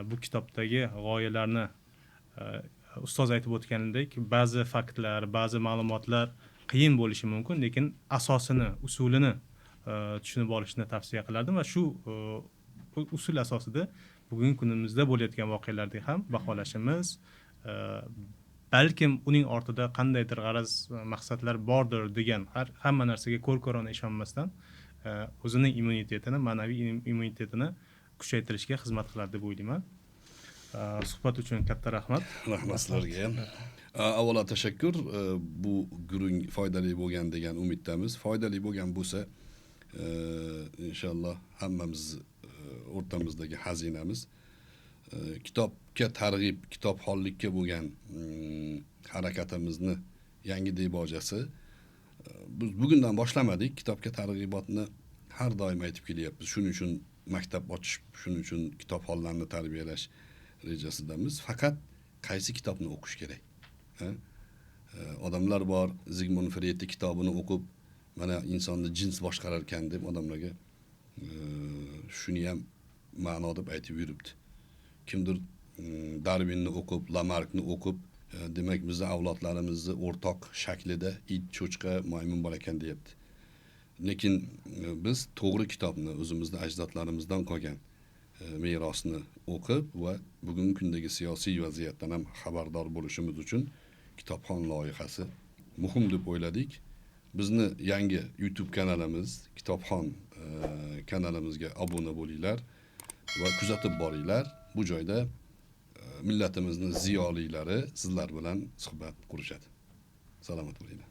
bu kitobdagi g'oyalarni ustoz aytib o'tganidek, ba'zi faktlar, ba'zi ma'lumotlar qiyin bo'lishi mumkin, lekin asosini, usulini tushunib olishni tavsiya qilardim va shu usul asosida bugungi kunimizda bo'layotgan voqealarni ham baholashimiz, balkim uning ortida qandaydir g'araz maqsadlar bordir degan hamma narsaga ko'r-ko'rona ishonmasdan o'zining immunitetini, ma'naviy immunitetini kuchaytirishga xizmat qiladi deb o'ylayman. Suhbat uchun katta rahmat. Rahmat sizlarga ham. Avvalo tashakkur. Bu gurung foydali bo'lgan degan umiddamiz. Foydali bo'lgan bo'lsa, inshaalloh hammamiz o'rtamizdagi xazinamiz kitobga targ'ib, kitobxonlikka bo'lgan harakatimizni yangi debojasi biz bugundan boshlamadik. Kitobga targ'ibotni har doim aytib kelyapmiz. Shuning uchun maktab ochish, shuning uchun kitobxonlarni tarbiyalash rejasidamiz. Faqat qaysi kitobni o'qish kerak? Odamlar bor, Zigmund Freud kitobini o'qib, mana insonni jins boshqarar ekan deb odamlarga shuni ham ma'no deb aytib yuribdi. Kimdir Darwinni o'qib, Lamarckni o'qib, demak bizning avlodlarimizni o'rtoq shaklida it, cho'chqa, maymun bor ekan deyapti. Lekin biz to'g'ri kitobni, o'zimizning ajdodlarimizdan qolgan merosni o'qib va bugungi kundagi siyosiy vaziyatdan ham xabardor bo'lishimiz uchun kitobxon loyihasi muhim deb o'yladik. Bizni yangi YouTube kanalimiz, kitobxon kanalimizga obuna bo'linglar va kuzatib boringlar. Bu joyda millatimizning ziyolilari sizlar bilan suhbat qurishadi. Salomat bo'linglar.